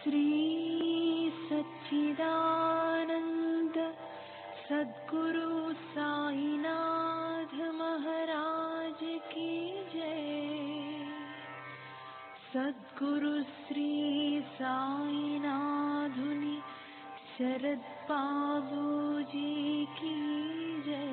श्री सच्चिदानंद सद्गुरु साईनाथ महाराज की जय। सद्गुरु श्री साईनाथुनि शरद बाबू जी की जय।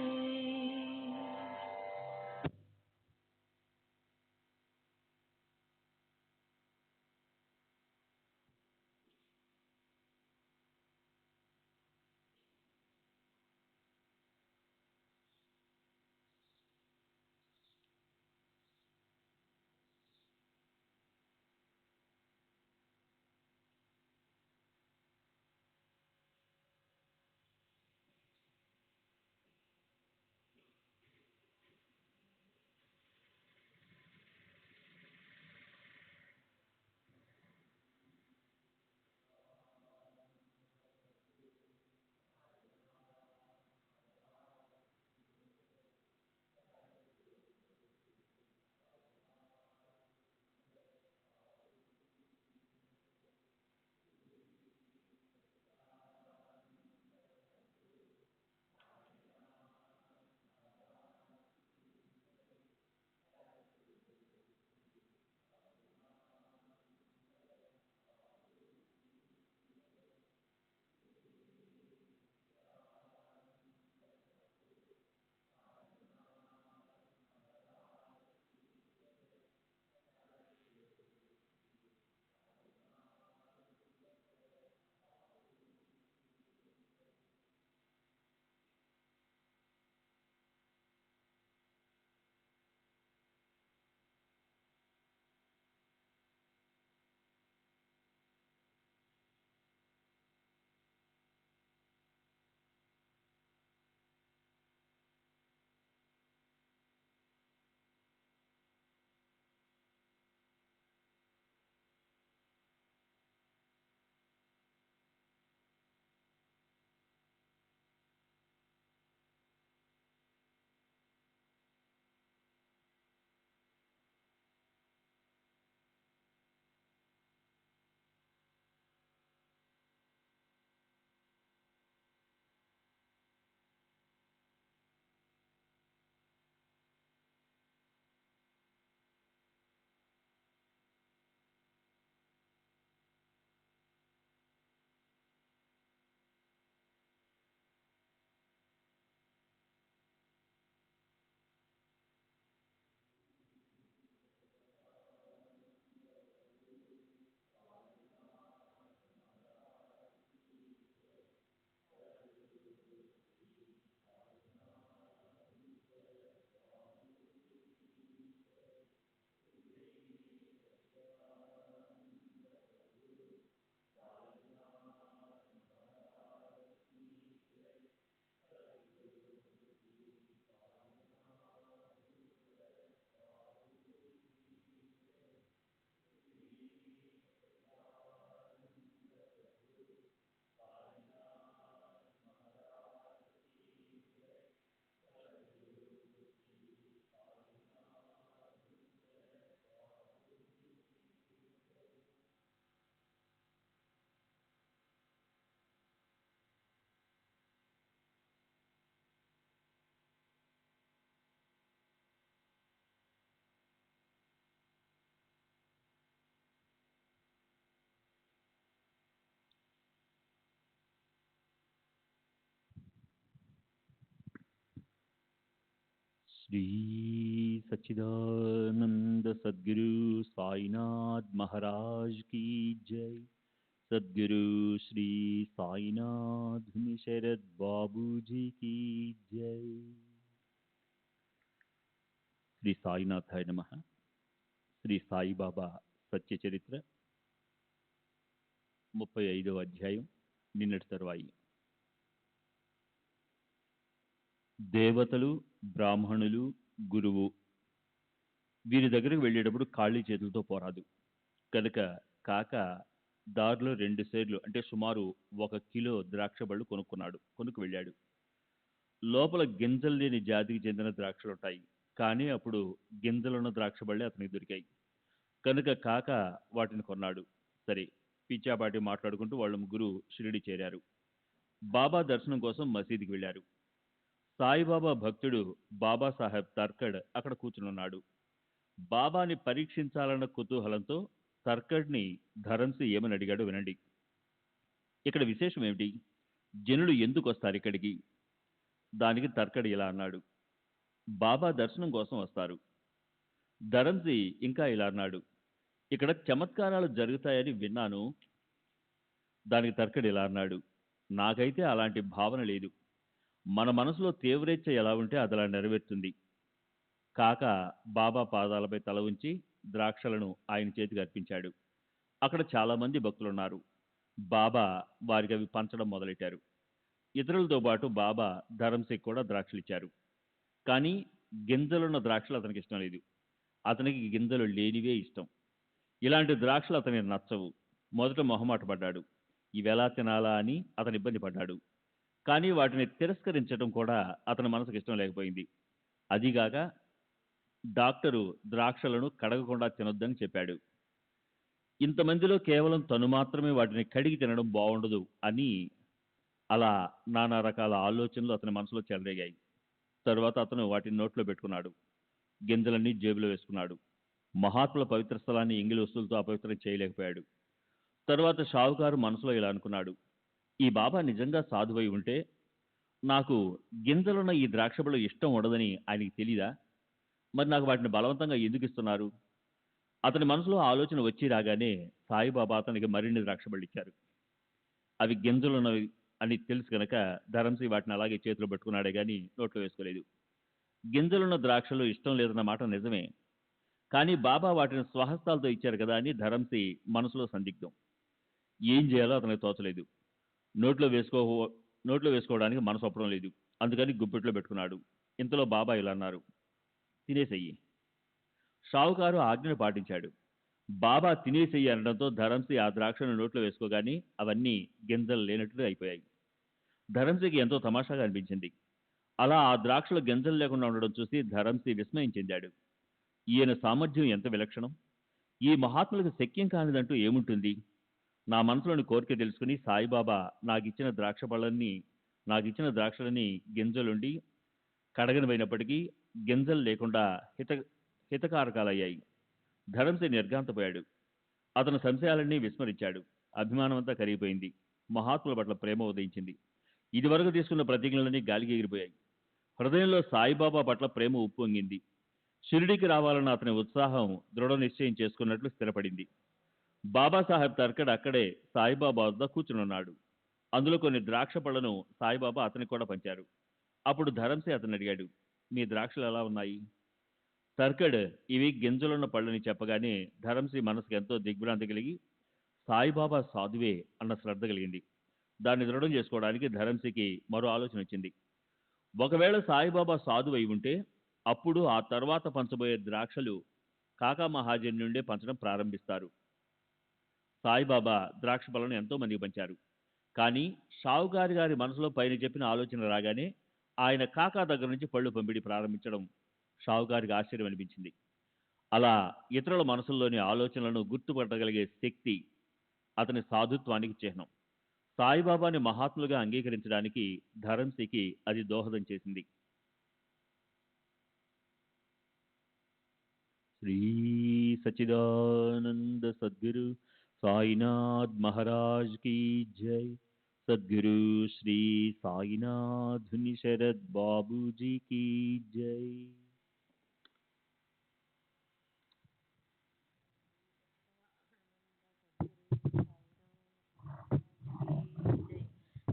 श्री सच्चिदानंद सद्गुरु साईनाथ महाराज की जय। सद्गुरु श्री साईनाथ शरद बाबू जी की जय। శ్రీ సాయినాథాయ నమః. శ్రీ సాయిబాబా సత్య చరిత్ర 35వ అధ్యాయం నిన్నటి తరువాయి. దేవతలు, బ్రాహ్మణులు, గురువు వీరి దగ్గరకు వెళ్ళేటప్పుడు ఖాళీ చేతులతో పోరాదు. కనుక కాక దారిలో 2 సేర్లు అంటే సుమారు 1 కిలో ద్రాక్ష బళ్ళు కొనుక్కు వెళ్ళాడు. లోపల గింజలు లేని జాతికి చెందిన ద్రాక్షలు ఉంటాయి. కానీ అప్పుడు గింజలున్న ద్రాక్ష బళ్ళే అతనికి దొరికాయి. కనుక కాక వాటిని కొన్నాడు. సరే, పిచ్చాపాటి మాట్లాడుకుంటూ వాళ్ళ ముగ్గురు షిరిడి చేరారు. బాబా దర్శనం కోసం మసీదుకి వెళ్లారు. సాయిబాబా భక్తుడు బాబాసాహెబ్ తర్కడ్ అక్కడ కూర్చునున్నాడు. బాబాని పరీక్షించాలన్న కుతూహలంతో తర్కడ్ని ధరంసి ఏమని అడిగాడో వినండి. ఇక్కడ విశేషం ఏమిటి? జనులు ఎందుకు వస్తారు ఇక్కడికి? దానికి తర్కడ్ ఇలా అన్నాడు, బాబా దర్శనం కోసం వస్తారు. ధరంసి ఇంకా ఇలా అన్నాడు, ఇక్కడ చమత్కారాలు జరుగుతాయని విన్నాను. దానికి తర్కడ్ ఇలా అన్నాడు, నాకైతే అలాంటి భావన లేదు. మన మనసులో తీవ్రేచ్ఛ ఎలా ఉంటే అది అలా నెరవేరుతుంది. కాక బాబా పాదాలపై తల ఉంచి ద్రాక్షలను ఆయన చేతికి అర్పించాడు. అక్కడ చాలా మంది భక్తులున్నారు. బాబా వారికి అవి పంచడం మొదలెట్టారు. ఇతరులతో పాటు బాబా ధరంసికి కూడా ద్రాక్షలు ఇచ్చారు. కానీ గింజలున్న ద్రాక్షలు అతనికి ఇష్టం లేదు. అతనికి గింజలు లేనివే ఇష్టం. ఇలాంటి ద్రాక్షలు అతనికి నచ్చవు. మొదట మొహమాట పడ్డాడు. ఇవెలా తినాలా అని అతను ఇబ్బంది పడ్డాడు. కానీ వాటిని తిరస్కరించడం కూడా అతని మనసుకు ఇష్టం లేకపోయింది. అదిగాక డాక్టరు ద్రాక్షలను కడగకుండా తినొద్దని చెప్పాడు. ఇంతమందిలో కేవలం తను మాత్రమే వాటిని కడిగి తినడం బాగుండదు అని అలా నానా రకాల ఆలోచనలు అతని మనసులో చెలరేగాయి. తరువాత అతను వాటిని నోట్లో పెట్టుకున్నాడు. గింజలన్నీ జేబులో వేసుకున్నాడు. మహాత్ముల పవిత్ర స్థలాన్ని ఎంగిలి వస్తువులతో అపవిత్రం చేయలేకపోయాడు. తరువాత షావుకారు మనసులో ఇలా అనుకున్నాడు, ఈ బాబా నిజంగా సాధువై ఉంటే నాకు గింజలున్న ఈ ద్రాక్షపళ్ళు ఇష్టం ఉండదని ఆయనకి తెలీదా? మరి నాకు వాటిని బలవంతంగా ఎందుకు ఇస్తున్నారు? అతని మనసులో ఆలోచన వచ్చి రాగానే సాయిబాబా అతనికి మరిన్ని ద్రాక్షపళ్ళు ఇచ్చారు. అవి గింజలున్నవి అని తెలుసు కనుక ధరంసి వాటిని అలాగే చేతిలో పెట్టుకున్నాడే కానీ నోట్లో వేసుకోలేదు. గింజలున్న ద్రాక్షలు ఇష్టం లేదన్న మాట నిజమే. కానీ బాబా వాటిని స్వహస్తాలతో ఇచ్చారు కదా అని ధరంసి మనసులో సందిగ్ధం. ఏం చేయాలో అతనికి తోచలేదు. నోట్లో వేసుకోవడానికి మనసు ఒప్పడం లేదు. అందుకని గుప్పెట్లో పెట్టుకున్నాడు. ఇంతలో బాబా ఇలా అన్నారు, తినేసెయ్యి. షావుకారు ఆజ్ఞను పాటించాడు. బాబా తినేసెయ్యి అనడంతో ధరంసి ఆ ద్రాక్షను నోట్లో వేసుకోగానే అవన్నీ గింజలు లేనట్లు అయిపోయాయి. ధరంసికి ఎంతో తమాషాగా అనిపించింది. అలా ఆ ద్రాక్షలు గింజలు లేకుండా ఉండడం చూసి ధరంసి విస్మయం చెందాడు. ఈయన సామర్థ్యం ఎంత విలక్షణం! ఈ మహాత్ములకు శక్యం కానిదంటూ ఏముంటుంది? నా మనసులోని కోరిక తెలుసుకుని సాయిబాబా నాకిచ్చిన ద్రాక్షలని గింజలుండి కడగనిపోయినప్పటికీ గింజలు లేకుండా హితకారకాలయ్యాయి. ధరంసి నిర్ఘాంతపోయాడు. అతను సంశయాలన్నీ విస్మరించాడు. అభిమానమంతా కరిగిపోయింది. మహాత్ముల పట్ల ప్రేమ ఉదయించింది. ఇదివరకు తీసుకున్న ప్రతిజ్ఞలన్నీ గాలికి ఎగిరిపోయాయి. హృదయంలో సాయిబాబా పట్ల ప్రేమ ఉప్పొంగింది. షిరిడీకి రావాలన్న అతని ఉత్సాహం దృఢ నిశ్చయం చేసుకున్నట్లు స్థిరపడింది. బాబాసాహెబ్ తర్కడ్ అక్కడే సాయిబాబా వద్ద కూర్చునున్నాడు. అందులో కొన్ని ద్రాక్ష పళ్లను సాయిబాబా అతనికి కూడా పంచారు. అప్పుడు ధరంసి అతను అడిగాడు, మీ ద్రాక్షలు ఎలా ఉన్నాయి? తర్కడ్ ఇవి గింజలున్న పళ్ళని చెప్పగానే ధరంసి మనసుకు ఎంతో దిగ్భ్రాంతి కలిగి సాయిబాబా సాధువే అన్న శ్రద్ధ కలిగింది. దాన్ని దృఢం చేసుకోవడానికి ధరంసికి మరో ఆలోచన వచ్చింది. ఒకవేళ సాయిబాబా సాధువై ఉంటే అప్పుడు ఆ తర్వాత పంచబోయే ద్రాక్షలు కాకా మహాజన్ నుండే పంచడం ప్రారంభిస్తారు. సాయిబాబా ద్రాక్ష పళ్ళను ఎంతో మందికి పంచారు. కానీ షావుకారి గారి మనసులో పైన చెప్పిన ఆలోచన రాగానే ఆయన కాకా దగ్గర నుంచి పళ్ళు పంపిణీ ప్రారంభించడం షావుకారికి ఆశ్చర్యం అనిపించింది. అలా ఇతరుల మనసుల్లోని ఆలోచనలను గుర్తుపట్టగలిగే శక్తి అతని సాధుత్వానికి చిహ్నం. సాయిబాబాని మహాత్ములుగా అంగీకరించడానికి ధరంసికి అది దోహదం చేసింది. శ్రీ సచ్చిదానంద సద్గురు సాయినాథ్ మహారాజ్ की जय. सद्गुरु श्री साईनाथ शरद बाबू जी की जय.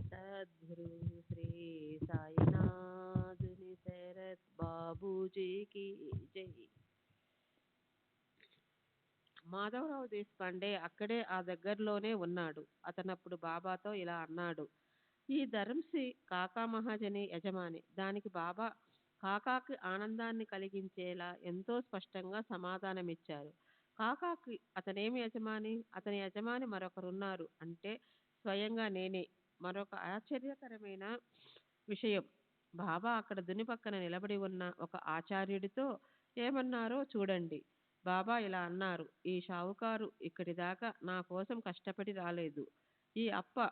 सद्गुरु श्री साईनाथ शरद बाबू जी की जय. మాధవరావు దేశపాండే అక్కడే ఆ దగ్గరలోనే ఉన్నాడు. అతనప్పుడు బాబాతో ఇలా అన్నాడు, ఈ ధరంసి కాకా మహాజని యజమాని. దానికి బాబా కాకాకి ఆనందాన్ని కలిగించేలా ఎంతో స్పష్టంగా సమాధానమిచ్చారు. కాకాకి అతనేమి యజమాని? అతని యజమాని మరొకరున్నారు, అంటే స్వయంగా నేనే. మరొక ఆశ్చర్యకరమైన విషయం, బాబా అక్కడ దుని పక్కన నిలబడి ఉన్న ఒక ఆచార్యుడితో ఏమన్నారో చూడండి. బాబా ఇలా అన్నారు, ఈ షావుకారు ఇక్కడి దాకా నా కోసం కష్టపడి రాలేదు. ఈ అప్ప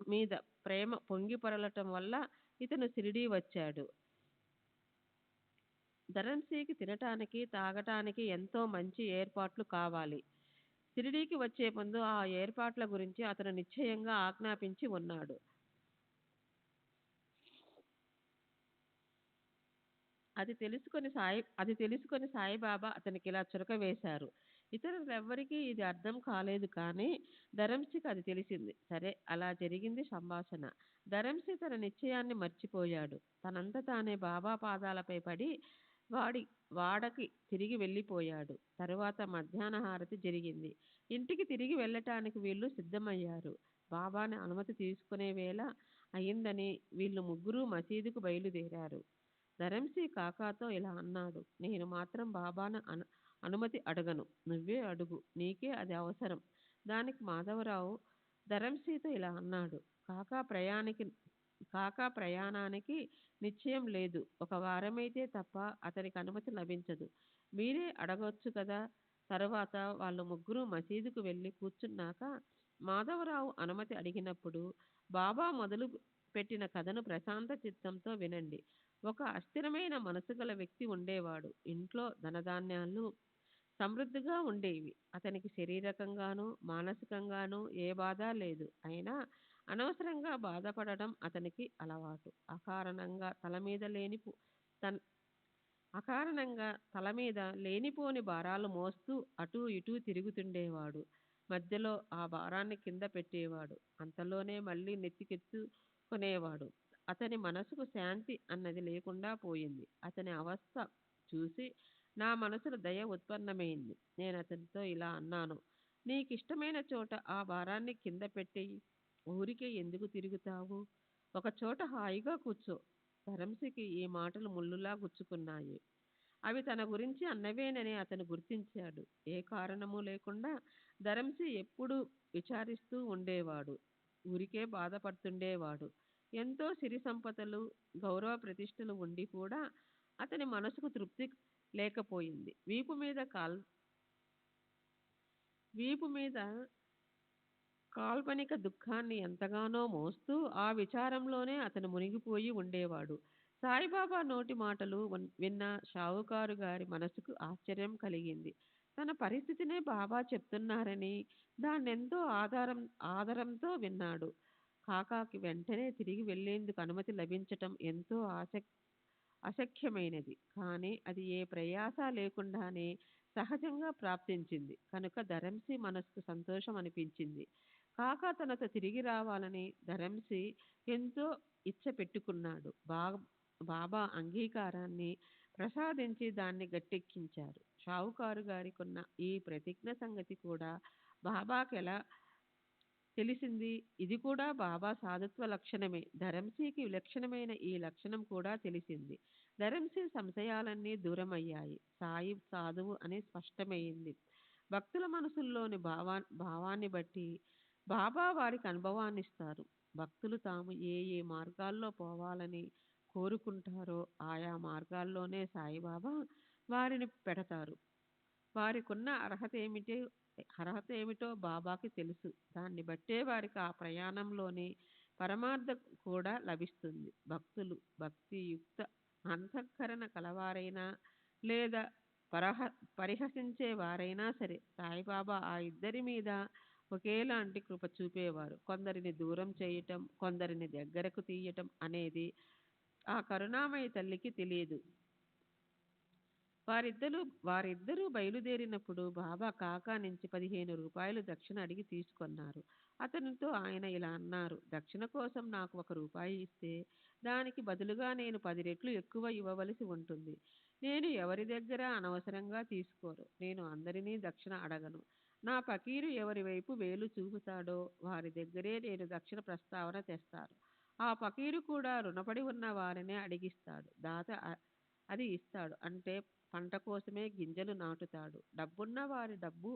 మీద ప్రేమ పొంగి పొరలటం వల్ల ఇతను షిరిడీ వచ్చాడు. ధరంసీకి తినటానికి తాగటానికి ఎంతో మంచి ఏర్పాట్లు కావాలి. షిరిడీకి వచ్చే ముందు ఆ ఏర్పాట్ల గురించి అతను నిశ్చయంగా ఆజ్ఞాపించి ఉన్నాడు. అది తెలుసుకొని సాయిబాబా అతనికి ఇలా చురక వేశారు. ఇతరులెవ్వరికీ ఇది అర్థం కాలేదు, కానీ ధరంసికి అది తెలిసింది. సరే, అలా జరిగింది సంభాషణ. ధరంసి తన నిశ్చయాన్ని మర్చిపోయాడు. తనంత తానే బాబా పాదాలపై పడి వాడకి తిరిగి వెళ్ళిపోయాడు. తరువాత మధ్యాహ్న హారతి జరిగింది. ఇంటికి తిరిగి వెళ్ళటానికి వీళ్ళు సిద్ధమయ్యారు. బాబాని అనుమతి తీసుకునే వేళ అయిందని వీళ్ళు ముగ్గురు మసీదుకు బయలుదేరారు. ధరంసి కాకాతో ఇలా అన్నాడు, నేను మాత్రం బాబాను అనుమతి అడగను, నువ్వే అడుగు, నీకే అది అవసరం. దానికి మాధవరావు ధరంసితో ఇలా అన్నాడు, కాకా ప్రయాణానికి నిశ్చయం లేదు. ఒక వారమైతే తప్ప అతనికి అనుమతి లభించదు. మీరే అడగొచ్చు కదా. తరువాత వాళ్ళు ముగ్గురు మసీదుకు వెళ్ళి కూర్చున్నాక మాధవరావు అనుమతి అడిగినప్పుడు, బాబా మొదలు పెట్టిన కథను ప్రశాంత చిత్తంతో వినండి. ఒక అస్థిరమైన మనసు గల వ్యక్తి ఉండేవాడు. ఇంట్లో ధనధాన్యాలు సమృద్ధిగా ఉండేవి. అతనికి శరీరకంగానూ మానసికంగానూ ఏ బాధ లేదు. అయినా అనవసరంగా బాధపడడం అతనికి అలవాటు. అకారణంగా తల మీద లేనిపోని భారాలు మోస్తూ అటూ ఇటూ తిరుగుతుండేవాడు. మధ్యలో ఆ భారాన్ని కింద పెట్టేవాడు. అంతలోనే మళ్ళీ నెత్తికెత్తుకునేవాడు. అతని మనసుకు శాంతి అన్నది లేకుండా పోయింది. అతని అవస్థ చూసి నా మనసులో దయ ఉత్పన్నమైంది. నేను అతనితో ఇలా అన్నాను, నీకిష్టమైన చోట ఆ భారాన్ని కింద పెట్టేయి. ఊరికే ఎందుకు తిరుగుతావు? ఒక చోట హాయిగా కూర్చో. ధరంసికి ఈ మాటలు ముళ్ళులా గుచ్చుకున్నాయి. అవి తన గురించి అన్నవేనని అతను గుర్తించాడు. ఏ కారణము లేకుండా ధరంసి ఎప్పుడూ విచారిస్తూ ఉండేవాడు. ఊరికే బాధపడుతుండేవాడు. ఎంతో సిరి సంపదలు, గౌరవ ప్రతిష్టలు ఉండి కూడా అతని మనసుకు తృప్తి లేకపోయింది. వీపు మీద కాల్పనిక దుఃఖాన్ని ఎంతగానో మోస్తూ ఆ విచారంలోనే అతను మునిగిపోయి ఉండేవాడు. సాయిబాబా నోటి మాటలు విన్న షావుకారు గారి మనసుకు ఆశ్చర్యం కలిగింది. తన పరిస్థితినే బాబా చెప్తున్నారని దాన్నెంతో ఆదరంతో విన్నాడు. కాకాకి వెంటనే తిరిగి వెళ్లేందుకు అనుమతి లభించటం ఎంతో అశక్యమైనది. కానీ అది ఏ ప్రయాస లేకుండానే సహజంగా ప్రాప్తించింది కనుక ధరంసి మనసుకు సంతోషం అనిపించింది. కాకా తనతో తిరిగి రావాలని ధరంసి ఎంతో ఇచ్చ పెట్టుకున్నాడు. బాబా అంగీకారాన్ని ప్రసాదించి దాన్ని గట్టెక్కించారు. షావుకారు గారికున్న ఈ ప్రతిజ్ఞ సంగతి కూడా బాబాకి ఎలా తెలిసింది? ఇది కూడా బాబా సాధుత్వ లక్షణమే. ధరంసికి విలక్షణమైన ఈ లక్షణం కూడా తెలిసింది. ధరంసి సంశయాలన్నీ దూరమయ్యాయి. సాయి సాధువు అని స్పష్టమైంది. భక్తుల మనసుల్లోని భావాన్ని బట్టి బాబా వారికి అనుభవాన్నిస్తారు. భక్తులు తాము ఏ ఏ మార్గాల్లో పోవాలని కోరుకుంటారో ఆయా మార్గాల్లోనే సాయిబాబా వారిని పెడతారు. వారికున్న అర్హత ఏమిటో బాబాకి తెలుసు. దాన్ని బట్టే వారికి ఆ ప్రయాణంలోని పరమార్థం కూడా లభిస్తుంది. భక్తులు భక్తియుక్త అంతఃకరణ కలవారైనా లేదా పరిహసించే వారైనా సరే సాయిబాబా ఆ ఇద్దరి మీద ఒకేలాంటి కృప చూపేవారు. కొందరిని దూరం చేయటం, కొందరిని దగ్గరకు తీయటం అనేది ఆ కరుణామయ తల్లికి తెలియదు. వారిద్దరూ బయలుదేరినప్పుడు బాబా కాకా నుంచి 15 రూపాయలు దక్షిణ అడిగి తీసుకొన్నారు. అతనితో ఆయన ఇలా అన్నారు, దక్షిణ కోసం నాకు 1 రూపాయి ఇస్తే దానికి బదులుగా నేను 10 రెట్లు ఎక్కువ ఇవ్వవలసి ఉంటుంది. నేను ఎవరి దగ్గర అనవసరంగా తీసుకోను. నేను అందరినీ దక్షిణ అడగను. నా ఫకీరు ఎవరి వైపు వేలు చూపుతాడో వారి దగ్గరే నేను దక్షిణ ప్రస్తావన తెస్తాను. ఆ ఫకీరు కూడా రుణపడి ఉన్న వారినే అడిగిస్తాడు. దాత అది ఇస్తాడు. అంటే పంట కోసమే గింజలు నాటుతాడు. డబ్బున్న వారి డబ్బు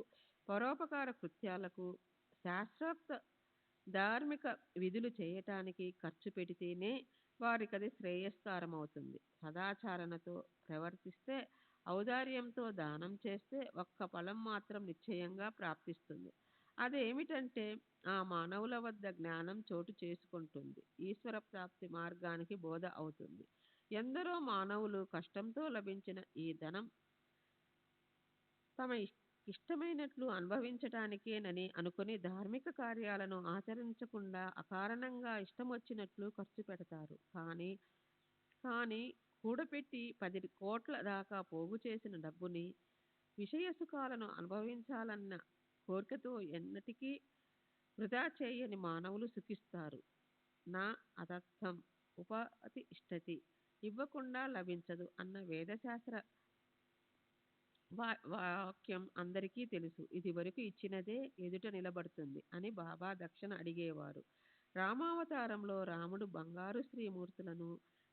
పరోపకార కృత్యాలకు, శాస్త్రోక్త ధార్మిక విధులు చేయటానికి ఖర్చు పెడితేనే వారికది శ్రేయస్కరమవుతుంది. సదాచరణతో ప్రవర్తిస్తే ఔదార్యంతో దానం చేస్తే ఒక్క ఫలం మాత్రం నిశ్చయంగా ప్రాప్తిస్తుంది. అదేమిటంటే ఆ మానవుల వద్ద జ్ఞానం చోటు చేసుకుంటుంది. ఈశ్వర ప్రాప్తి మార్గానికి బోధ అవుతుంది. ఎందరో మానవులు కష్టంతో లభించిన ఈ ధనం తమ ఇష్టమైనట్లు అనుభవించటానికేనని అనుకుని ధార్మిక కార్యాలను ఆచరించకుండా అకారణంగా ఇష్టం వచ్చినట్లు ఖర్చు పెడతారు. కానీ కూడపెట్టి 10 కోట్ల దాకా పోగు చేసిన డబ్బుని విషయ సుఖాలను అనుభవించాలన్న కోరికతో ఎన్నటికీ వృధా చేయని మానవులు సుఖిస్తారు. నా అదర్థం ఉపతి ఇష్టతి, ఇవ్వకుండా లభించదు అన్న వేదశాస్త్ర వాక్యం అందరికీ తెలుసు. ఇది వరకు ఇచ్చినదే ఎదుట నిలబడుతుంది అని బాబా దక్షిణ అడిగేవారు. రామావతారంలో రాముడు బంగారు శ్రీమూర్తులను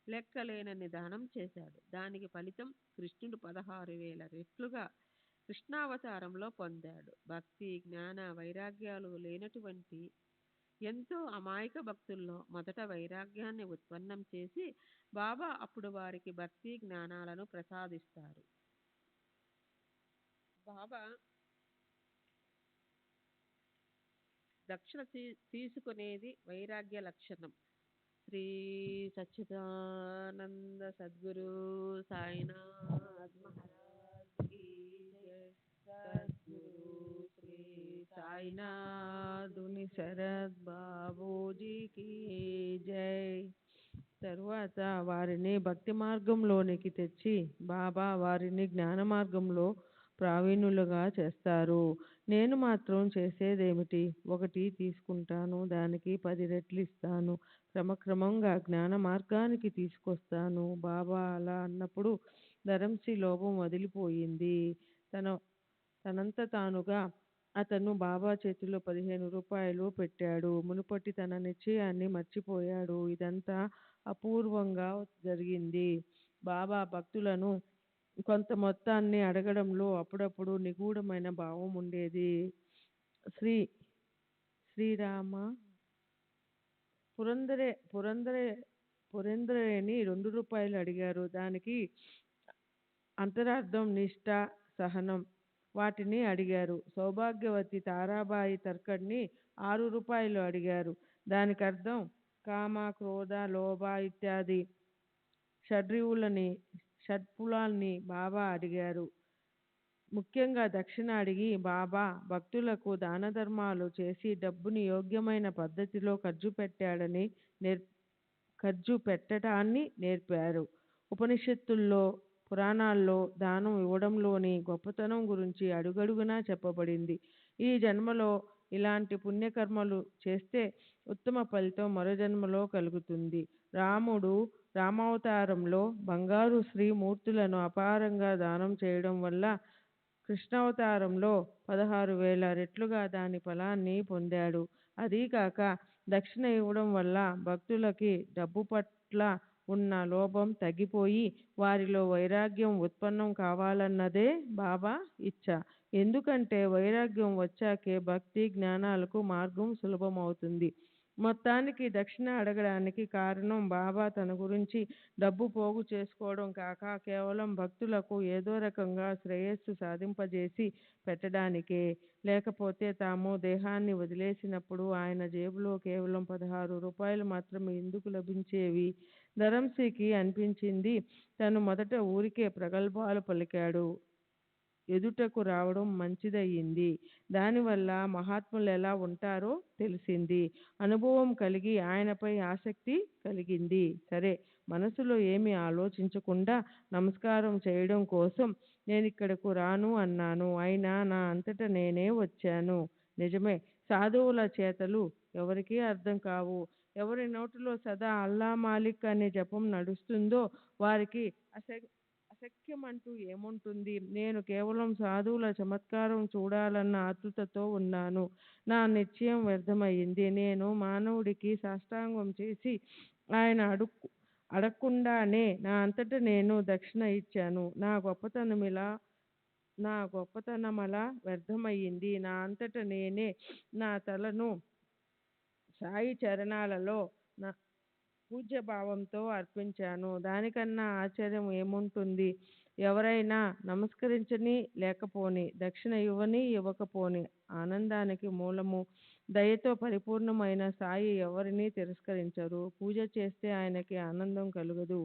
లెక్కలేనన్ని దానం చేశాడు. దానికి ఫలితం కృష్ణుడు 16,000 రెట్లుగా కృష్ణావతారంలో పొందాడు. భక్తి జ్ఞాన వైరాగ్యాలు లేనటువంటి ఎంతో అమాయక భక్తుల్లో మొదట వైరాగ్యాన్ని ఉత్పన్నం చేసి బాబా అప్పుడు వారికి భక్తి జ్ఞానాలను ప్రసాదిస్తారు. బాబా దక్షిణ తీసుకునేది వైరాగ్య లక్షణం. శ్రీ సచ్చిదానంద సద్గురు సాయినాథ్ మహారాజ్ కీ జై. సద్గురు శ్రీ సాయినాథుని శరత్ బాబూజీకి జై. తరువాత వారిని భక్తి మార్గంలోనికి తెచ్చి బాబా వారిని జ్ఞాన మార్గంలో ప్రావీణులుగా చేస్తారు. నేను మాత్రం చేసేదేమిటి? 1 తీసుకుంటాను, దానికి 10 రెట్లు ఇస్తాను, క్రమక్రమంగా జ్ఞాన మార్గానికి తీసుకొస్తాను. బాబా అలా అన్నప్పుడు ధరంసి లోభం వదిలిపోయింది. తనంత తానుగా అతను బాబా చేతిలో 15 రూపాయలు పెట్టాడు. మునుపటి తన నిశ్చయాన్ని మర్చిపోయాడు. ఇదంతా అపూర్వంగా జరిగింది. బాబా భక్తులను కొంత మొత్తాన్ని అడగడంలో అప్పుడప్పుడు నిగూఢమైన భావం ఉండేది. శ్రీరామ పురందరేని 2 రూపాయలు అడిగారు. దానికి అంతరార్థం నిష్ఠ, సహనం. వాటిని అడిగారు. సౌభాగ్యవతి తారాబాయి తర్కడ్ని 6 రూపాయలు అడిగారు. దానికర్థం కామ, క్రోధ, లోభ ఇత్యాది షడ్పులాల్ని బాబా అడిగారు. ముఖ్యంగా దక్షిణ అడిగి బాబా భక్తులకు దాన ధర్మాలు చేసి డబ్బుని యోగ్యమైన పద్ధతిలో ఖర్చు పెట్టడాన్ని నేర్పారు. ఉపనిషత్తుల్లో, పురాణాల్లో దానం ఇవ్వడంలోని గొప్పతనం గురించి అడుగడుగునా చెప్పబడింది. ఈ జన్మలో ఇలాంటి పుణ్యకర్మలు చేస్తే ఉత్తమ ఫలితం మరో జన్మలో కలుగుతుంది. రామావతారంలో బంగారు శ్రీమూర్తులను అపారంగా దానం చేయడం వల్ల కృష్ణావతారంలో 16,000 రెట్లుగా దాని ఫలాన్ని పొందాడు. అదీకాక దక్షిణ ఇవ్వడం వల్ల భక్తులకి డబ్బు పట్ల ఉన్న లోభం తగ్గిపోయి వారిలో వైరాగ్యం ఉత్పన్నం కావాలన్నదే బాబా ఇచ్చ. ఎందుకంటే వైరాగ్యం వచ్చాకే భక్తి జ్ఞానాలకు మార్గం సులభమవుతుంది. మొత్తానికి దక్షిణ అడగడానికి కారణం బాబా తన గురించి డబ్బు పోగు చేసుకోవడం కాక కేవలం భక్తులకు ఏదో రకంగా శ్రేయస్సు సాధింపజేసి పెట్టడానికే. లేకపోతే తాము దేహాన్ని వదిలేసినప్పుడు ఆయన జేబులో కేవలం 16 రూపాయలు మాత్రమే ఎందుకు లభించేవి? ధరంసికి అనిపించింది. తను మొదట ఊరికే ప్రగల్భాలు పలికాడు. ఎదుటకు రావడం మంచిదయ్యింది. దానివల్ల మహాత్ములు ఎలా ఉంటారో తెలిసింది. అనుభవం కలిగి ఆయనపై ఆసక్తి కలిగింది. సరే, మనసులో ఏమీ ఆలోచించకుండా నమస్కారం చేయడం కోసం నేనిక్కడకు రాను అన్నాను. అయినా నా అంతట నేనే వచ్చాను. నిజమే, సాధువుల చేతలు ఎవరికీ అర్థం కావు. ఎవరి నోటిలో సదా అల్లా మాలిక్ అనే జపం నడుస్తుందో వారికి అసఖ్యమంటూ ఏముంటుంది? నేను కేవలం సాధువుల చమత్కారం చూడాలన్న ఆతృతతో ఉన్నాను. నా నిశ్చయం వ్యర్థమయ్యింది. నేను మానవుడికి సాష్టాంగం చేసి ఆయన అడగకుండానే నా అంతట నేను దక్షిణ ఇచ్చాను. నా గొప్పతనమలా వ్యర్థమయ్యింది. నా అంతట నేనే నా తలను సాయి చరణాలలో పూజ్యభావంతో అర్పించాను. దానికన్నా ఆశ్చర్యం ఏముంటుంది? ఎవరైనా నమస్కరించని లేకపోని, దక్షిణ ఇవ్వని ఇవ్వకపోని, ఆనందానికి మూలము దయతో పరిపూర్ణమైన సాయి ఎవరినీ తిరస్కరించరు. పూజ చేస్తే ఆయనకి ఆనందం కలుగదు,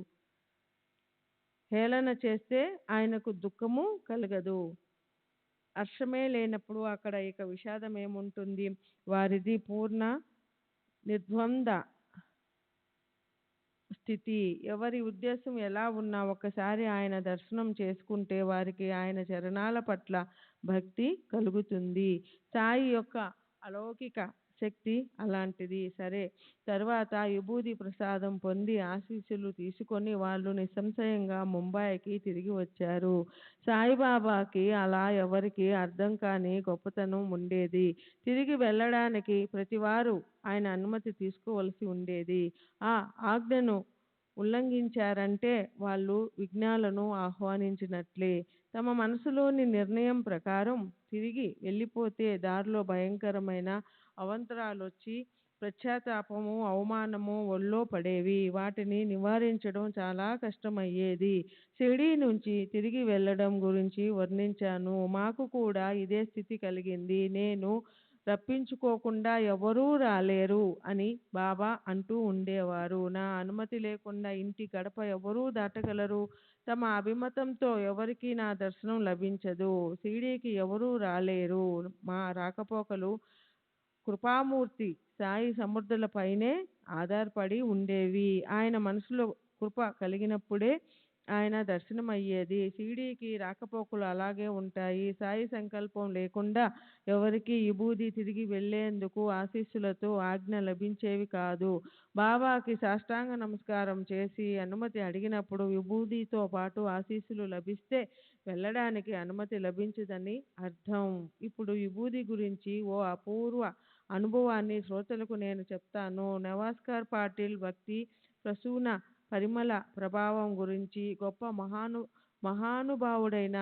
హేళన చేస్తే ఆయనకు దుఃఖము కలగదు. హర్షమే లేనప్పుడు అక్కడ ఇక విషాదం ఏముంటుంది? వారిది పూర్ణ నిర్ద్వంద స్థితి. ఎవరి ఉద్దేశం ఎలా ఉన్నా ఒక్కసారి ఆయన దర్శనం చేసుకుంటే వారికి ఆయన చరణాల పట్ల భక్తి కలుగుతుంది. సాయి యొక్క అలౌకిక శక్తి అలాంటిది. సరే, తర్వాత విభూది ప్రసాదం పొంది ఆశీస్సులు తీసుకొని వాళ్ళు నిస్సంశయంగా ముంబాయికి తిరిగి వచ్చారు. సాయిబాబాకి అలా ఎవరికి అర్థం కాని గొప్పతనం ఉండేది. తిరిగి వెళ్ళడానికి ప్రతివారు ఆయన అనుమతి తీసుకోవలసి ఉండేది. ఆ ఆజ్ఞను ఉల్లంఘించారంటే వాళ్ళు విఘ్నాలను ఆహ్వానించినట్లే. తమ మనసులోని నిర్ణయం ప్రకారం తిరిగి వెళ్ళిపోతే దారిలో భయంకరమైన అవంతరాలొచ్చి పశ్చాత్తాపము, అవమానము ఒళ్ళో పడేవి. వాటిని నివారించడం చాలా కష్టమయ్యేది. షిరిడీ నుంచి తిరిగి వెళ్ళడం గురించి వర్ణించాను. మాకు కూడా ఇదే స్థితి కలిగింది. నేను రప్పించుకోకుండా ఎవరూ రాలేరు అని బాబా అంటూ ఉండేవారు. నా అనుమతి లేకుండా ఇంటి గడప ఎవరూ దాటగలరు? తమ అభిమతంతో ఎవరికీ నా దర్శనం లభించదు. షిరిడీకి ఎవరూ రాలేరు. మా రాకపోకలు కృపామూర్తి సాయి సమర్థులపైనే ఆధారపడి ఉండేవి. ఆయన మనసులో కృప కలిగినప్పుడే ఆయన దర్శనం అయ్యేది. షిరిడీకి రాకపోకలు అలాగే ఉంటాయి. సాయి సంకల్పం లేకుండా ఎవరికి విభూది తిరిగి వెళ్ళేందుకు ఆశీస్సులతో ఆజ్ఞ లభించేవి కాదు. బాబాకి సాష్టాంగ నమస్కారం చేసి అనుమతి అడిగినప్పుడు విభూదితో పాటు ఆశీస్సులు లభిస్తే వెళ్ళడానికి అనుమతి లభించదని అర్థం. ఇప్పుడు విభూది గురించి ఓ అపూర్వ అనుభవాన్ని శ్రోతలకు నేను చెప్తాను. నవాస్కర్ పాటిల్ భక్తి ప్రసూన పరిమళ ప్రభావం గురించి, గొప్ప మహానుభావుడైన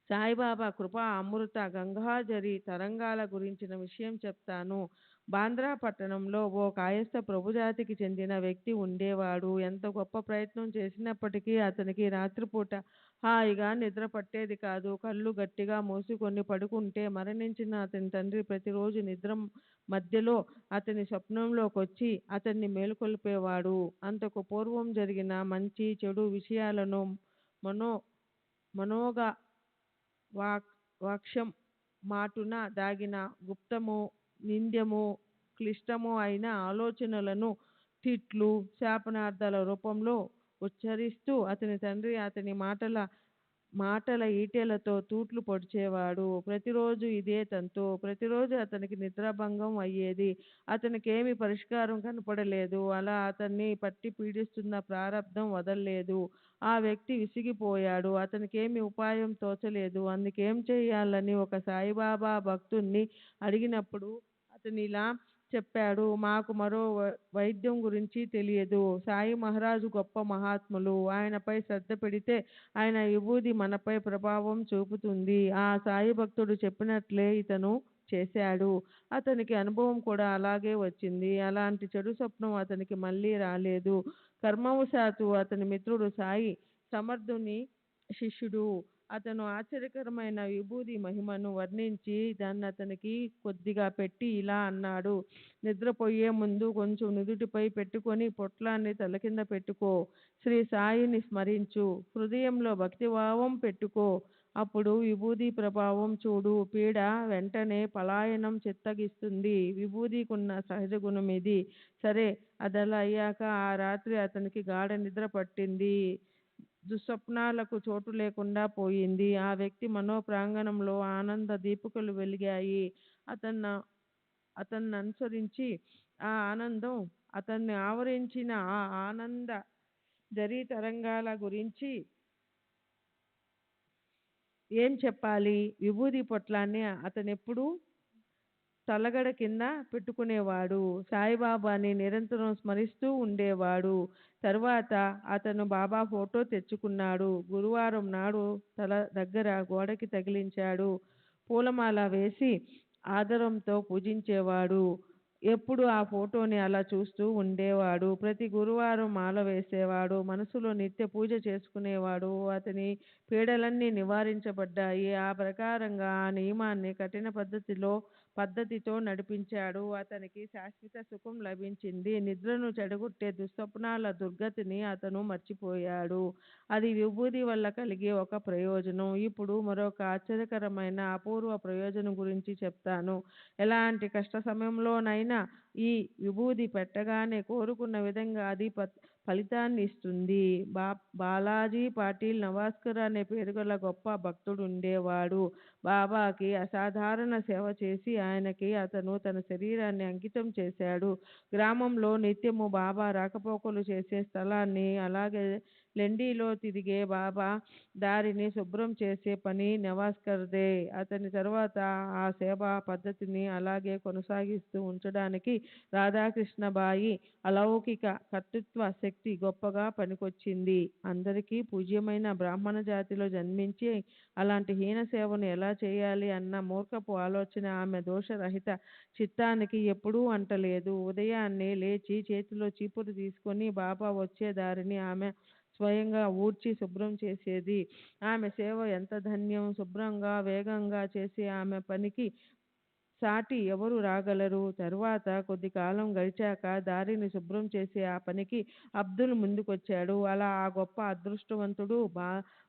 సాయిబాబా కృపా అమృత గంగాజరి తరంగాల గురించిన విషయం చెప్తాను. బాంద్రా పట్టణంలో ఓ కాయస్థ ప్రభుజాతికి చెందిన వ్యక్తి ఉండేవాడు. ఎంత గొప్ప ప్రయత్నం చేసినప్పటికీ అతనికి రాత్రిపూట హాయిగా నిద్ర పట్టేది కాదు. కళ్ళు గట్టిగా మూసుకొని పడుకుంటే మరణించిన అతని తండ్రి ప్రతిరోజు నిద్ర మధ్యలో అతని స్వప్నంలోకొచ్చి అతన్ని మేలుకొల్పేవాడు. అంతకు పూర్వం జరిగిన మంచి చెడు విషయాలను మనోగా వాక్యం మాటున దాగిన గుప్తము, నింద్యము, క్లిష్టము అయిన ఆలోచనలను తిట్లు, శాపనార్థాల రూపంలో ఉచ్చరిస్తూ అతని తండ్రి అతని మాటల ఈటెలతో తూట్లు పొడిచేవాడు. ప్రతిరోజు ఇదే తంతు. ప్రతిరోజు అతనికి నిద్రాభంగం అయ్యేది. అతనికేమీ పరిష్కారం కనపడలేదు. అలా అతన్ని పట్టి పీడిస్తున్న ప్రారబ్ధం వదల్లేదు. ఆ వ్యక్తి విసిగిపోయాడు. అతనికేమీ ఉపాయం తోచలేదు. అందుకేం చేయాలని ఒక సాయిబాబా భక్తుణ్ణి అడిగినప్పుడు అతనిలా చెప్పాడు, మాకు మరో వైద్యం గురించి తెలియదు. సాయి మహారాజు గొప్ప మహాత్ములు. ఆయనపై శ్రద్ధ పెడితే ఆయన విభూది మనపై ప్రభావం చూపుతుంది. ఆ సాయి భక్తుడు చెప్పినట్లే ఇతను చేశాడు. అతనికి అనుభవం కూడా అలాగే వచ్చింది. అలాంటి చెడు స్వప్నం అతనికి మళ్ళీ రాలేదు. కర్మవశాత్తు అతని మిత్రుడు సాయి సమర్థుని శిష్యుడు. అతను ఆశ్చర్యకరమైన విభూది మహిమను వర్ణించి దాన్ని అతనికి కొద్దిగా పెట్టి ఇలా అన్నాడు, నిద్రపోయే ముందు కొంచెం నుదుటిపై పెట్టుకొని పొట్లాన్ని తల కింద పెట్టుకో. శ్రీ సాయిని స్మరించు. హృదయంలో భక్తిభావం పెట్టుకో. అప్పుడు విభూది ప్రభావం చూడు. పీడ వెంటనే పలాయనం చిత్తగిస్తుంది. విభూదికున్న సహజ గుణం ఇది. సరే, అదలా అయ్యాక ఆ రాత్రి అతనికి గాఢ నిద్ర పట్టింది. దుస్వప్నాలకు చోటు లేకుండా పోయింది. ఆ వ్యక్తి మనోప్రాంగణంలో ఆనంద దీపికలు వెలిగాయి. అతన్ని అనుసరించి ఆ ఆనందం, అతన్ని ఆవరించిన ఆ ఆనంద జరీ తరంగాల గురించి ఏం చెప్పాలి? విభూది పొట్లాన్ని అతనెప్పుడు తలగడ కింద పెట్టుకునేవాడు. సాయిబాబాని నిరంతరం స్మరిస్తూ ఉండేవాడు. తర్వాత అతను బాబా ఫోటో తెచ్చుకున్నాడు. గురువారం నాడు తల దగ్గర గోడకి తగిలించాడు. పూలమాల వేసి ఆదరంతో పూజించేవాడు. ఎప్పుడు ఆ ఫోటోని అలా చూస్తూ ఉండేవాడు. ప్రతి గురువారం మాల వేసేవాడు. మనసులో నిత్య పూజ చేసుకునేవాడు. అతని పీడలన్నీ నివారించబడ్డాయి. ఆ ప్రకారంగా ఆ నియమాన్ని కఠిన పద్ధతితో నడిపించాడు. అతనికి శాశ్వత సుఖం లభించింది. నిద్రను చెడగొట్టే దుస్వప్నాల దుర్గతిని అతను మర్చిపోయాడు. అది విభూది వల్ల కలిగే ఒక ప్రయోజనం. ఇప్పుడు మరొక ఆశ్చర్యకరమైన అపూర్వ ప్రయోజనం గురించి చెప్తాను. ఎలాంటి కష్ట సమయంలోనైనా ఈ విభూది పెట్టగానే కోరుకున్న విధంగా అది ఫలితాన్ని ఇస్తుంది. బాలాజీ పాటిల్ నవాస్కర్ అనే పేరు గల గొప్ప భక్తుడు ఉండేవాడు. బాబాకి అసాధారణ సేవ చేసి ఆయనకి అతను తన శరీరాన్ని అంకితం చేశాడు. గ్రామంలో నిత్యము బాబా రాకపోకలు చేసే స్థలాన్ని, అలాగే లెండీలో తిరిగే బాబా దారిని శుభ్రం చేసే పని నవాస్కర్దే. అతని తర్వాత ఆ సేవా పద్ధతిని అలాగే కొనసాగిస్తూ ఉంచడానికి రాధాకృష్ణబాయి అలౌకిక కర్తృత్వ శక్తి గొప్పగా పనికొచ్చింది. అందరికీ పూజ్యమైన బ్రాహ్మణ జాతిలో జన్మించి అలాంటి హీన సేవను ఎలా చేయాలి అన్న మూర్ఖపు ఆలోచన ఆమె దోషరహిత చిత్తానికి ఎప్పుడూ అంటలేదు. ఉదయాన్నే లేచి చేతిలో చీపురు తీసుకొని బాబా వచ్చే దారిని ఆమె స్వయంగా ఊడ్చి శుభ్రం చేసేది. ఆమె సేవ ఎంత ధన్యం! శుభ్రంగా వేగంగా చేసే ఆమె పనికి సాటి ఎవరు రాగలరు? తరువాత కొద్ది కాలం గడిచాక దారిని శుభ్రం చేసే ఆ పనికి అబ్దుల్ ముందుకొచ్చాడు. అలా ఆ గొప్ప అదృష్టవంతుడు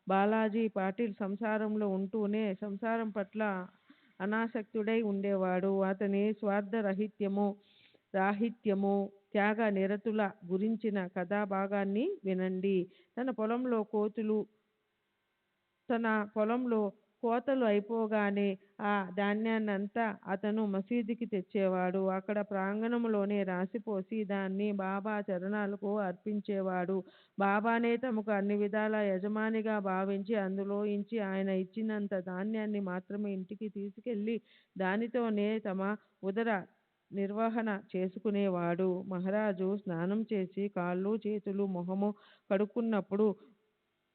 బాలాజీ పాటిల్ సంసారంలో ఉంటూనే సంసారం పట్ల అనాసక్తుడై ఉండేవాడు. అతని రాహిత్యము, త్యాగ నిరతుల గురించిన కథాభాగాన్ని వినండి. తన పొలంలో కోతలు అయిపోగానే ఆ ధాన్యాన్నంతా అతను మసీదుకి తెచ్చేవాడు. అక్కడ ప్రాంగణంలోనే రాసిపోసి దాన్ని బాబా చరణాలకు అర్పించేవాడు. బాబానే తమకు అన్ని విధాల యజమానిగా భావించి అందులోంచి ఆయన ఇచ్చినంత ధాన్యాన్ని మాత్రమే ఇంటికి తీసుకెళ్ళి దానితోనే తమ ఉదర నిర్వహణ చేసుకునేవాడు. మహారాజు స్నానం చేసి కాళ్ళు చేతులు మొహము కడుక్కున్నప్పుడు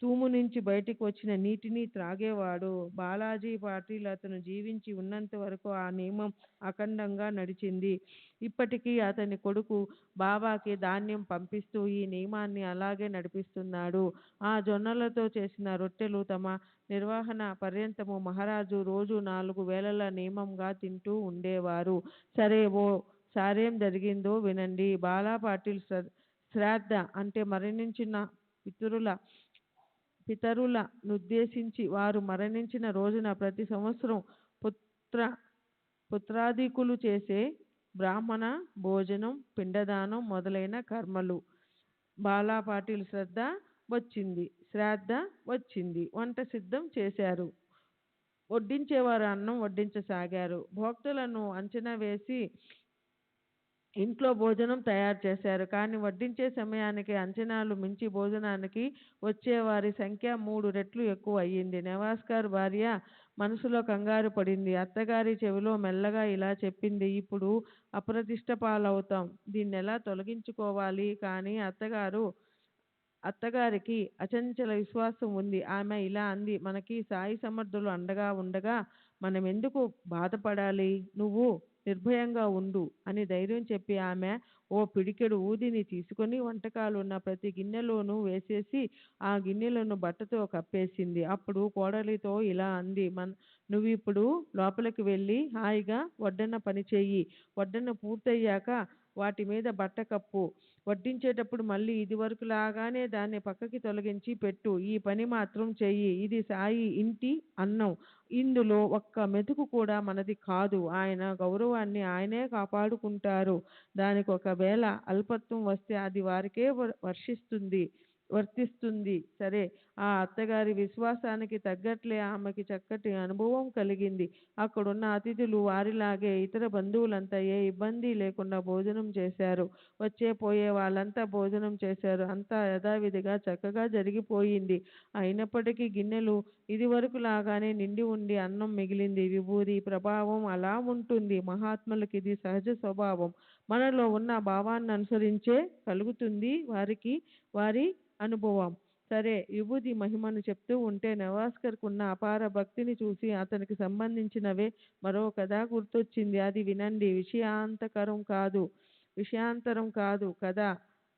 తూము నుంచి బయటికి వచ్చిన నీటిని త్రాగేవాడు. బాలాజీ పాటిల్ అతను జీవించి ఉన్నంత వరకు ఆ నియమం అఖండంగా నడిచింది. ఇప్పటికీ అతని కొడుకు బాబాకి ధాన్యం పంపిస్తూ ఈ నియమాన్ని అలాగే నడిపిస్తున్నాడు. ఆ జొన్నలతో చేసిన రొట్టెలు తమ నిర్వహణ పర్యంతము మహారాజు రోజు 4 వేళల నియమంగా తింటూ ఉండేవారు. సరే, సారేం జరిగిందో వినండి. బాలా పాటిల్ శ్రాద్ధ అంటే మరణించిన పితరుల నుద్దేశించి వారు మరణించిన రోజున ప్రతి సంవత్సరం పుత్రాదికులు చేసే బ్రాహ్మణ భోజనం, పిండదానం మొదలైన కర్మలు. బాలా పాటిల్ శ్రాద్ధ వచ్చింది. వంట సిద్ధం చేశారు. వడ్డించేవారు అన్నం వడ్డించసాగారు. భోక్తలను అంచనా వేసి ఇంట్లో భోజనం తయారు చేశారు. కానీ వడ్డించే సమయానికి అంచనాలు మించి భోజనానికి వచ్చేవారి సంఖ్య 3 రెట్లు ఎక్కువ అయ్యింది. నవాస్కర్ భార్య మనసులో కంగారు పడింది. అత్తగారి చెవిలో మెల్లగా ఇలా చెప్పింది, ఇప్పుడు అప్రతిష్ట పాలవుతాం, దీన్నెలా తొలగించుకోవాలి? కానీ అత్తగారికి అచంచల విశ్వాసం ఉంది. ఆమె ఇలా అంది, మనకి సాయి సమర్థులు అండగా ఉండగా మనం ఎందుకు బాధపడాలి? నువ్వు నిర్భయంగా ఉండు అని ధైర్యం చెప్పి ఆమె ఓ పిడికెడు ఊదిని తీసుకొని వంటకాలున్న ప్రతి గిన్నెలోనూ వేసేసి ఆ గిన్నెలను బట్టతో కప్పేసింది. అప్పుడు కోడలితో ఇలా అంది, నువ్విప్పుడు లోపలికి వెళ్ళి హాయిగా వడ్డన పని చెయ్యి. వడ్డన పూర్తయ్యాక వాటి మీద బట్ట కప్పు. వడ్డించేటప్పుడు మళ్ళీ ఇదివరకు లాగానే దాన్ని పక్కకి తొలగించి పెట్టు. ఈ పని మాత్రం చెయ్యి. ఇది సాయి ఇంటి అన్నం. ఇందులో ఒక్క మెతుకు కూడా మనది కాదు. ఆయన గౌరవాన్ని ఆయనే కాపాడుకుంటారు. దానికి ఒకవేళ అల్పత్వం వస్తే అది వారికే వర్తిస్తుంది. సరే, ఆ అత్తగారి విశ్వాసానికి తగ్గట్లే ఆమెకి చక్కటి అనుభవం కలిగింది. అక్కడున్న అతిథులు వారిలాగే ఇతర బంధువులంతా ఏ ఇబ్బంది లేకుండా భోజనం చేశారు. పోయే వాళ్ళంతా భోజనం చేశారు. అంతా యథావిధిగా చక్కగా జరిగిపోయింది. అయినప్పటికీ గిన్నెలు ఇదివరకు లాగానే నిండి ఉండి అన్నం మిగిలింది. విభూది ప్రభావం అలా ఉంటుంది. మహాత్ములకి ఇది సహజ స్వభావం. మనలో ఉన్న భావాన్ని అనుసరించే కలుగుతుంది వారి అనుభవం. సరే విభూది మహిమను చెప్తూ ఉంటే నవాస్కర్కున్న అపార భక్తిని చూసి అతనికి సంబంధించినవే మరో కథ గుర్తొచ్చింది. అది వినండి. విషయాంతరం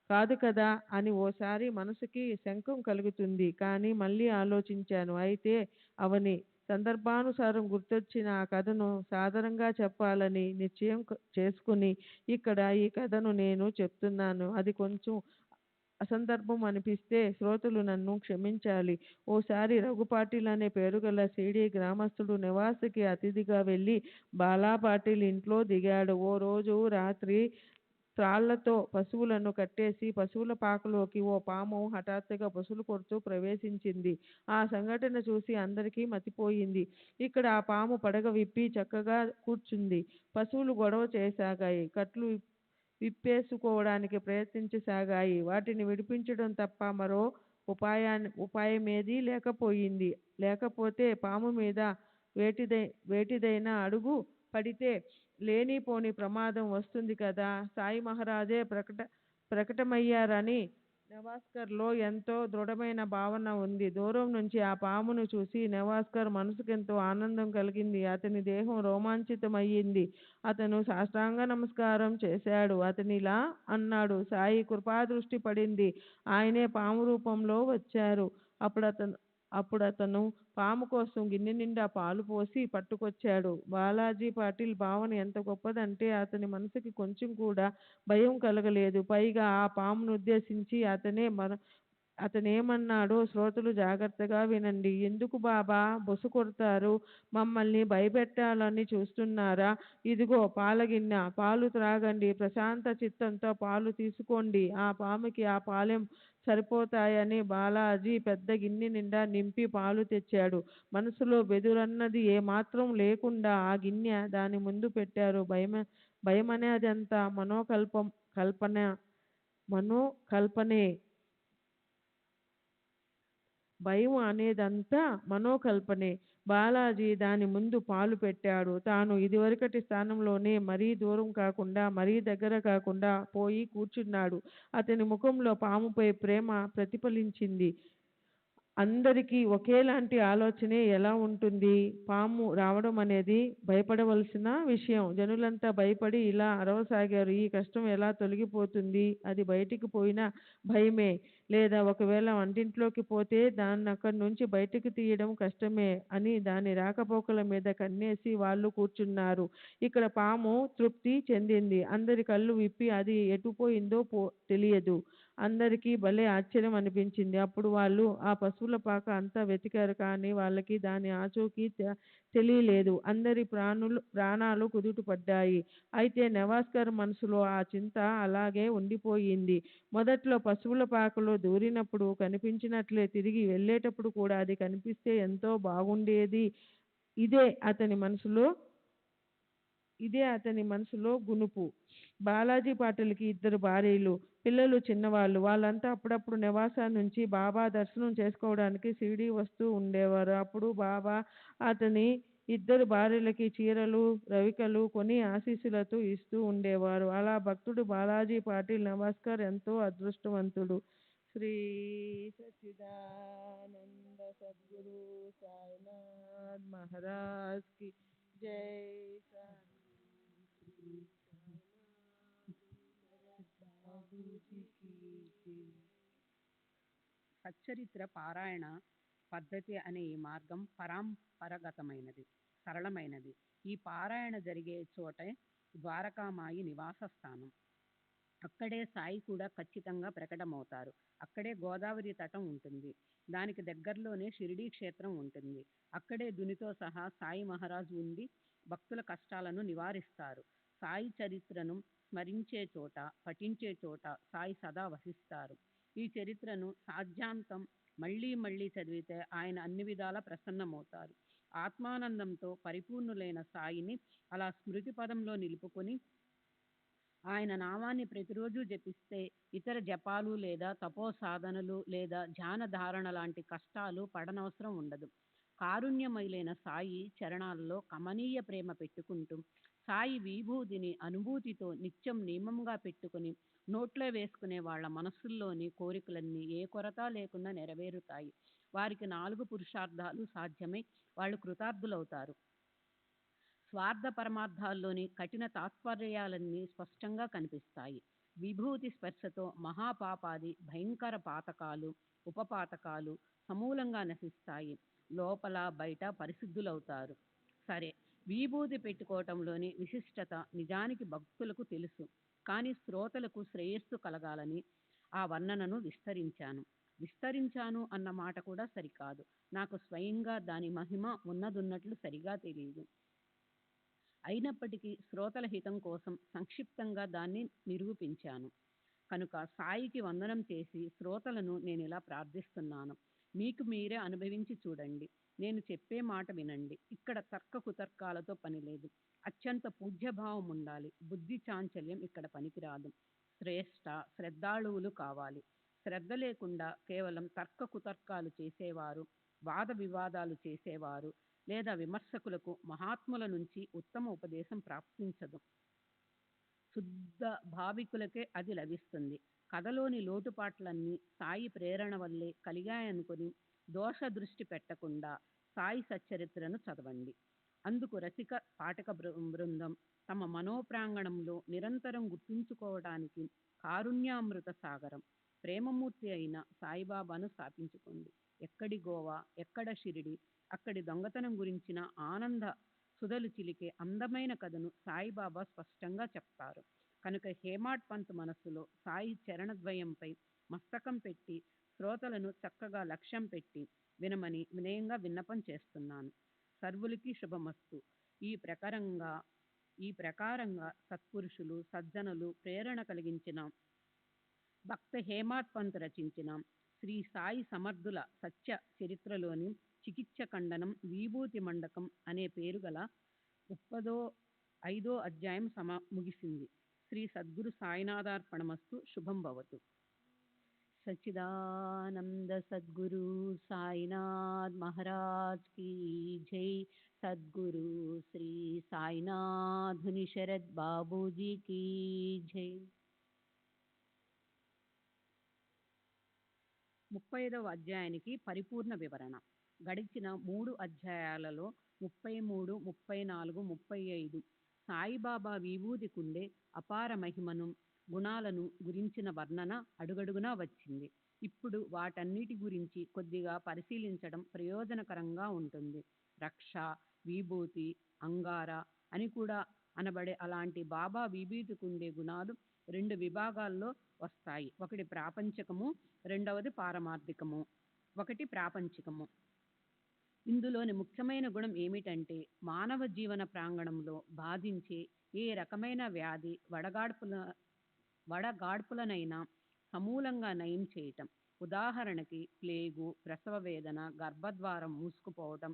కాదు కదా అని ఓసారి మనసుకి శంకం కలుగుతుంది. కానీ మళ్ళీ ఆలోచించాను. అయితే అవని సందర్భానుసారం గుర్తొచ్చిన ఆ కథను సాదరంగా చెప్పాలని నిశ్చయం చేసుకుని ఇక్కడ ఈ కథను నేను చెప్తున్నాను. అది కొంచెం అసందర్భం అనిపిస్తే శ్రోతలు నన్ను క్షమించాలి. ఓసారి రఘుపాటిల్ అనే పేరుగల సిడి గ్రామస్తుడు నివాసకి అతిథిగా వెళ్ళి బాలాపాటిల్ ఇంట్లో దిగాడు. ఓ రోజు రాత్రి త్రాళ్లతో పశువులను కట్టేసి పశువుల పాకలోకి ఓ పాము హఠాత్తుగా బుసలు కొడుతూ ప్రవేశించింది. ఆ సంఘటన చూసి అందరికీ మతిపోయింది. ఇక్కడ ఆ పాము పడగ విప్పి చక్కగా కూర్చుంది. పశువులు గొడవ చేయసాగాయి. కట్లు విప్పేసుకోవడానికి ప్రయత్నించసాగాయి. వాటిని విడిపించడం తప్ప మరో ఉపాయమేదీ లేకపోతే పాము మీద వేటిదైనా అడుగు పడితే లేనిపోని ప్రమాదం వస్తుంది కదా. సాయి మహారాజే ప్రకటమయ్యారని నెవాస్కర్లో ఎంతో దృఢమైన భావన ఉంది. దూరం నుంచి ఆ పామును చూసి నెవాస్కర్ మనసుకెంతో ఆనందం కలిగింది. అతని దేహం రోమాంచితమయ్యింది. అతను సాష్టాంగ నమస్కారం చేశాడు. అతనిలా అన్నాడు, సాయి కృపాదృష్టి పడింది. ఆయనే పాము రూపంలో వచ్చారు. అప్పుడతను పాము కోసం గిన్నె నిండా పాలు పోసి పట్టుకొచ్చాడు. బాలాజీ పాటిల్ భావన ఎంత గొప్పదంటే అతని మనసుకి కొంచెం కూడా భయం కలగలేదు. పైగా ఆ పామును ఉద్దేశించి అతనేమన్నాడో శ్రోతలు జాగ్రత్తగా వినండి. ఎందుకు బాబా బొసు కొడతారు? మమ్మల్ని భయపెట్టాలని చూస్తున్నారా? ఇదిగో పాలగిన్నె, పాలు త్రాగండి. ప్రశాంత చిత్తంతో పాలు తీసుకోండి. ఆ పాముకి ఆ పాలెం సరిపోతాయని బాలాజీ పెద్ద గిన్నె నిండా నింపి పాలు తెచ్చాడు. మనసులో బెదురన్నది ఏమాత్రం లేకుండా ఆ గిన్నె దాని ముందు పెట్టారు. భయమనేదంతా మనోకల్పనే. భయం అనేదంతా మనోకల్పనే. బాలాజీ దాని ముందు పాలు పెట్టాడు. తాను ఇదివరకటి స్థానంలోనే మరీ దూరం కాకుండా మరీ దగ్గర కాకుండా పోయి కూర్చున్నాడు. అతని ముఖంలో పాముపై ప్రేమ ప్రతిఫలించింది. అందరికీ ఒకేలాంటి ఆలోచనే ఎలా ఉంటుంది? పాము రావడం అనేది భయపడవలసిన విషయం. జనులంతా భయపడి ఇలా అరవసాగారు. ఈ కష్టం ఎలా తొలగిపోతుంది? అది బయటికి పోయిన భయమే. లేదా ఒకవేళ వంటింట్లోకి పోతే దాన్నక్కడి నుంచి బయటికి తీయడం కష్టమే అని దాని రాకపోకల మీద కన్నేసి వాళ్ళు కూర్చున్నారు. ఇక్కడ పాము తృప్తి చెందింది. అందరి కళ్ళు విప్పి అది ఎటుపోయిందో తెలియదు. అందరికీ భలే ఆశ్చర్యం అనిపించింది. అప్పుడు వాళ్ళు ఆ పశువుల పాక అంతా వెతికారు. కానీ వాళ్ళకి దాని ఆచూకీ తెలియలేదు. అందరి ప్రాణాలు కుదుటపడ్డాయి. అయితే నెవాస్కర్ మనసులో ఆ చింత అలాగే ఉండిపోయింది. మొదట్లో పశువుల పాకలో దూరినప్పుడు కనిపించినట్లే తిరిగి వెళ్ళేటప్పుడు కూడా అది కనిపిస్తే ఎంతో బాగుండేది. ఇదే అతని మనసులో గునుపు. బాలాజీ పాటిల్కి 2 భార్యలు, పిల్లలు చిన్నవాళ్ళు. వాళ్ళంతా అప్పుడప్పుడు నెవాసా నుంచి బాబా దర్శనం చేసుకోవడానికి షిరిడీ వస్తూ ఉండేవారు. అప్పుడు బాబా అతని 2 భార్యలకి చీరలు, రవికలు కొని ఆశీస్సులతో ఇస్తూ ఉండేవారు. అలా భక్తుడు బాలాజీ పాటిల్ నెవాస్కర్ ఎంతో అదృష్టవంతుడు. శ్రీ సచ్చిదానంద సద్గురు సాయినాథ్ మహారాజ్ కి జై. సచ్చరిత్ర పారాయణ పద్ధతి అనే ఈ మార్గం పరంపరగతమైనది, సరళమైనది. ఈ పారాయణ జరిగే చోటే ద్వారకామాయి నివాస స్థానం. అక్కడే సాయి కూడా ఖచ్చితంగా ప్రకటమవుతారు. అక్కడే గోదావరి తటం ఉంటుంది. దానికి దగ్గరలోనే షిరిడీ క్షేత్రం ఉంటుంది. అక్కడే దునితో సహా సాయి మహారాజు ఉండి భక్తుల కష్టాలను నివారిస్తారు. సాయి చరిత్రను స్మరించే చోట, పఠించే చోట సాయి సదా వసిస్తారు. ఈ చరిత్రను సాధ్యాంతం మళ్ళీ మళ్ళీ చదివితే ఆయన అన్ని విధాలా ప్రసన్నమవుతారు. ఆత్మానందంతో పరిపూర్ణులైన సాయిని అలా స్మృతి పదంలో నిలుపుకొని ఆయన నామాన్ని ప్రతిరోజు జపిస్తే ఇతర జపాలు లేదా తపో సాధనలు లేదా ధ్యాన ధారణ లాంటి కష్టాలు పడనవసరం ఉండదు. కారుణ్యమయులైన సాయి చరణాలలో కమనీయ ప్రేమ పెట్టుకుంటూ సాయి విభూతిని అనుభూతితో నిత్యం నియమంగా పెట్టుకుని నోట్లో వేసుకునే వాళ్ళ మనస్సుల్లోని కోరికలన్నీ ఏ కొరత లేకుండా నెరవేరుతాయి. వారికి 4 పురుషార్థాలు సాధ్యమై వాళ్ళు కృతార్థులవుతారు. స్వార్థ పరమార్థాల్లోని కఠిన తాత్పర్యాలన్నీ స్పష్టంగా కనిపిస్తాయి. విభూతి స్పర్శతో మహాపాపాది భయంకర పాతకాలు, ఉపపాతకాలు సమూలంగా నశిస్తాయి. లోపల బయట పరిశుద్ధులవుతారు. సరే, విభూతి పెట్టుకోవటంలోని విశిష్టత నిజానికి భక్తులకు తెలుసు. కానీ శ్రోతలకు శ్రేయస్సు కలగాలని ఆ వర్ణనను విస్తరించాను అన్న మాట కూడా సరికాదు. నాకు స్వయంగా దాని మహిమ ఉన్నదున్నట్లు సరిగా తెలియదు. అయినప్పటికీ శ్రోతల హితం కోసం సంక్షిప్తంగా దాన్ని నిరూపించాను. కనుక సాయికి వందనం చేసి శ్రోతలను నేను ఇలా ప్రార్థిస్తున్నాను. మీకు మీరే అనుభవించి చూడండి. నేను చెప్పే మాట వినండి. ఇక్కడ తర్క కుతర్కాలతో పని లేదు. అత్యంత పూజ్యభావం ఉండాలి. బుద్ధి చాంచల్యం ఇక్కడ పనికిరాదు. శ్రద్ధాళువులు కావాలి. శ్రద్ధ లేకుండా కేవలం తర్క కుతర్కాలు చేసేవారు, వాద వివాదాలు చేసేవారు లేదా విమర్శకులకు మహాత్ముల నుంచి ఉత్తమ ఉపదేశం ప్రాప్తించదు. శుద్ధ భావికులకే అది లభిస్తుంది. కథలోని లోటుపాట్లన్నీ సాయి ప్రేరణ వల్లే కలిగాయనుకుని దోష దృష్టి పెట్టకుండా సాయి సచ్చరిత్రను చదవండి. అందుకు రసిక పాఠక బృందం తమ మనోప్రాంగణంలో నిరంతరం గుర్తుంచుకోవడానికి కారుణ్యామృత సాగరం, ప్రేమమూర్తి అయిన సాయిబాబాను స్థాపించుకోండి. ఎక్కడి గోవా, ఎక్కడ షిరిడి, అక్కడి దొంగతనం గురించిన ఆనంద సుధలు చిలికే అందమైన కథను సాయిబాబా స్పష్టంగా చెప్తారు. కనుక హేమాడ్ పంత్ మనస్సులో సాయి చరణద్వయంపై మస్తకం పెట్టి శ్రోతలను చక్కగా లక్ష్యం పెట్టి వినమని వినయంగా విన్నపం చేస్తున్నాను. సర్వులకి శుభమస్తు. ఈ ప్రకారంగా సత్పురుషులు, సజ్జనులు ప్రేరణ కలిగించిన భక్త హేమాడ్ పంత్ రచించిన శ్రీ సాయి సమర్థుల సత్య చరిత్రలోని చికిత్స ఖండనం విభూతి మండకం అనే పేరు గల 35వ అధ్యాయం ముగిసింది. శ్రీ సద్గురు సాయినాథార్పణమస్తు. శుభం భవతు. సచ్చిదానంద సద్గురు సాయినాథ్ మహారాజ్ కీ జై. సద్గురు శ్రీ సాయినాథుని శరద్ బాబూజీ కీ జై. 35వ అధ్యాయానికి పరిపూర్ణ వివరణ. గడిచిన 3 అధ్యాయాలలో 33, 34, 35 సాయిబాబా విభూతికుండే అపార మహిమను, గుణాలను గురించిన వర్ణన అడుగడుగునా వచ్చింది. ఇప్పుడు వాటన్నిటి గురించి కొద్దిగా పరిశీలించడం ప్రయోజనకరంగా ఉంటుంది. రక్ష, విభూతి, అంగార అని కూడా అనబడే అలాంటి బాబా విభూతికుండే గుణాలు 2 విభాగాల్లో వస్తాయి. ఒకటి ప్రాపంచికము, రెండవది పారమార్థికము. ఒకటి ప్రాపంచికము. ఇందులోని ముఖ్యమైన గుణం ఏమిటంటే మానవ జీవన ప్రాంగణంలో బాధించే ఏ రకమైన వ్యాధి వడగాడ్పులనైనా సమూలంగా నయం చేయటం. ఉదాహరణకి ప్లేగు, ప్రసవ వేదన, గర్భద్వారం మూసుకుపోవటం,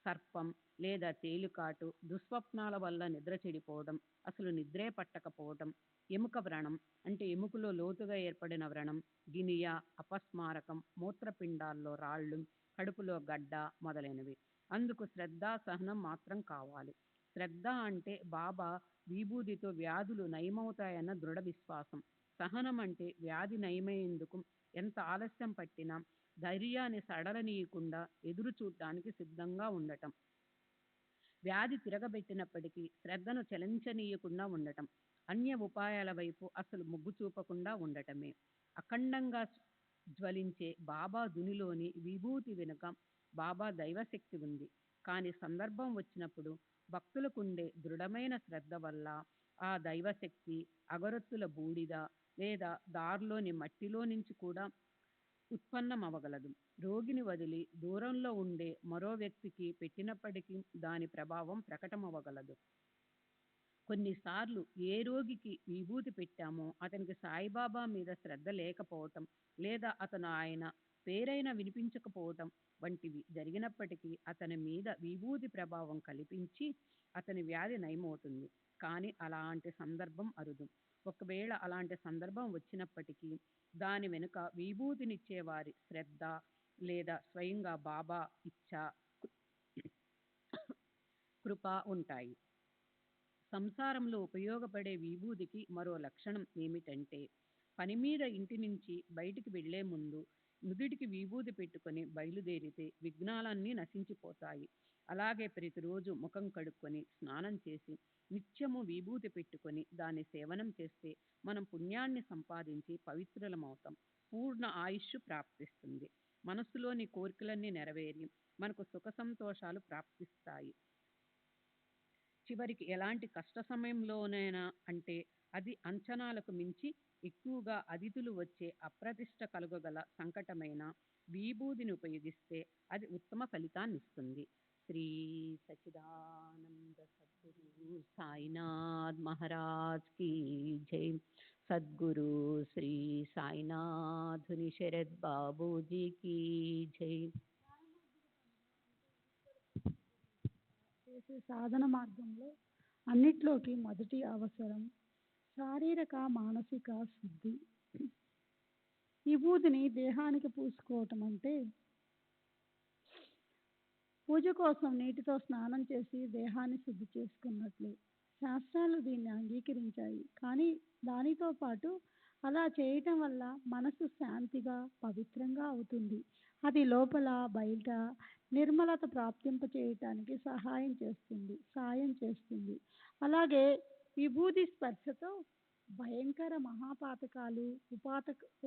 సర్పం లేదా తేలుకాటు, దుస్వప్నాల వల్ల నిద్ర చెడిపోవడం, అసలు నిద్రే పట్టకపోవటం, ఎముక వ్రణం అంటే ఎముకలో లోతుగా ఏర్పడిన వ్రణం, గినియా, అపస్మారకం, మూత్రపిండాల్లో రాళ్ళు, కడుపులో గడ్డ మొదలైనవి. అందుకు శ్రద్ధ, సహనం మాత్రం కావాలి. శ్రద్ధ అంటే బాబా విభూతితో వ్యాధులు నయమవుతాయన్న దృఢ విశ్వాసం. సహనం అంటే వ్యాధి నయమయ్యేందుకు ఎంత ఆలస్యం పట్టినా ధైర్యాన్ని సడలనీయకుండా ఎదురు చూడటానికి సిద్ధంగా ఉండటం. వ్యాధి తిరగబెట్టినప్పటికీ శ్రద్ధను చలించనీయకుండా ఉండటం. అన్య ఉపాయాల వైపు అసలు మొగ్గు చూపకుండా ఉండటమే. అఖండంగా జ్వలించే బాబా దునిలోని విభూతి వెనుక బాబా దైవశక్తి ఉంది. కానీ సందర్భం వచ్చినప్పుడు భక్తులకుండే దృఢమైన శ్రద్ధ వల్ల ఆ దైవశక్తి అగరొత్తుల బూడిద లేదా దారిలోని మట్టిలో నుంచి కూడా ఉత్పన్నమవగలదు. రోగిని వదిలి దూరంలో ఉండే మరో వ్యక్తికి పెట్టినప్పటికీ దాని ప్రభావం ప్రకటమవగలదు. కొన్నిసార్లు ఏ రోగికి విభూతి పెట్టామో అతనికి సాయిబాబా మీద శ్రద్ధ లేకపోవటం లేదా అతను ఆయన పేరైనా వినిపించకపోవటం వంటివి జరిగినప్పటికీ అతని మీద విభూతి ప్రభావం కల్పించి అతని వ్యాధి నయమవుతుంది. కానీ అలాంటి సందర్భం అరుదు. ఒకవేళ అలాంటి సందర్భం వచ్చినప్పటికీ దాని వెనుక విభూతినిచ్చేవారి శ్రద్ధ లేదా స్వయంగా బాబా ఇచ్చ, కృప ఉంటాయి. సంసారంలో ఉపయోగపడే విభూదికి మరో లక్షణం ఏమిటంటే, పని మీద ఇంటి నుంచి బయటికి వెళ్లే ముందు నుదుటికి విభూది పెట్టుకొని బయలుదేరితే విఘ్నాలన్నీ నశించిపోతాయి. అలాగే ప్రతిరోజు ముఖం కడుక్కొని స్నానం చేసి నిత్యము విభూతి పెట్టుకొని దాన్ని సేవనం చేస్తే మనం పుణ్యాన్ని సంపాదించి పవిత్రులమవుతాం. పూర్ణ ఆయుష్ ప్రాప్తిస్తుంది. మనస్సులోని కోరికలన్నీ నెరవేరి మనకు సుఖ సంతోషాలు ప్రాప్తిస్తాయి. చివరికి ఎలాంటి కష్ట సమయంలోనైనా, అంటే అది అంచనాలకు మించి ఎక్కువగా అతిథులు వచ్చే అప్రతిష్ట కలుగగల సంకటమైన విభూదిని ఉపయోగిస్తే అది ఉత్తమ ఫలితాన్ని ఇస్తుంది. శ్రీ సచిదానంద సద్గురు సాయినాథ్ మహారాజ్ కీ జై. సద్గురు శ్రీ సాయినాథుని శరద్ బాబూజీ కీ జై. చేసే సాధన మార్గంలో అన్నిట్లోకి మొదటి అవసరం శారీరక మానసిక శుద్ధి. విభూతిని దేహానికి పూసుకోవటం అంటే పూజ కోసం నీటితో స్నానం చేసి దేహాన్ని శుద్ధి చేసుకున్నట్లు. శాస్త్రాలు దీన్ని అంగీకరించాయి. కానీ దానితో పాటు అలా చేయటం వల్ల మనసు శాంతిగా పవిత్రంగా అవుతుంది. అది లోపల బయట నిర్మలత ప్రాప్తింప చేయటానికి సాయం చేస్తుంది. అలాగే విభూది స్పర్శతో భయంకర మహాపాతకాలు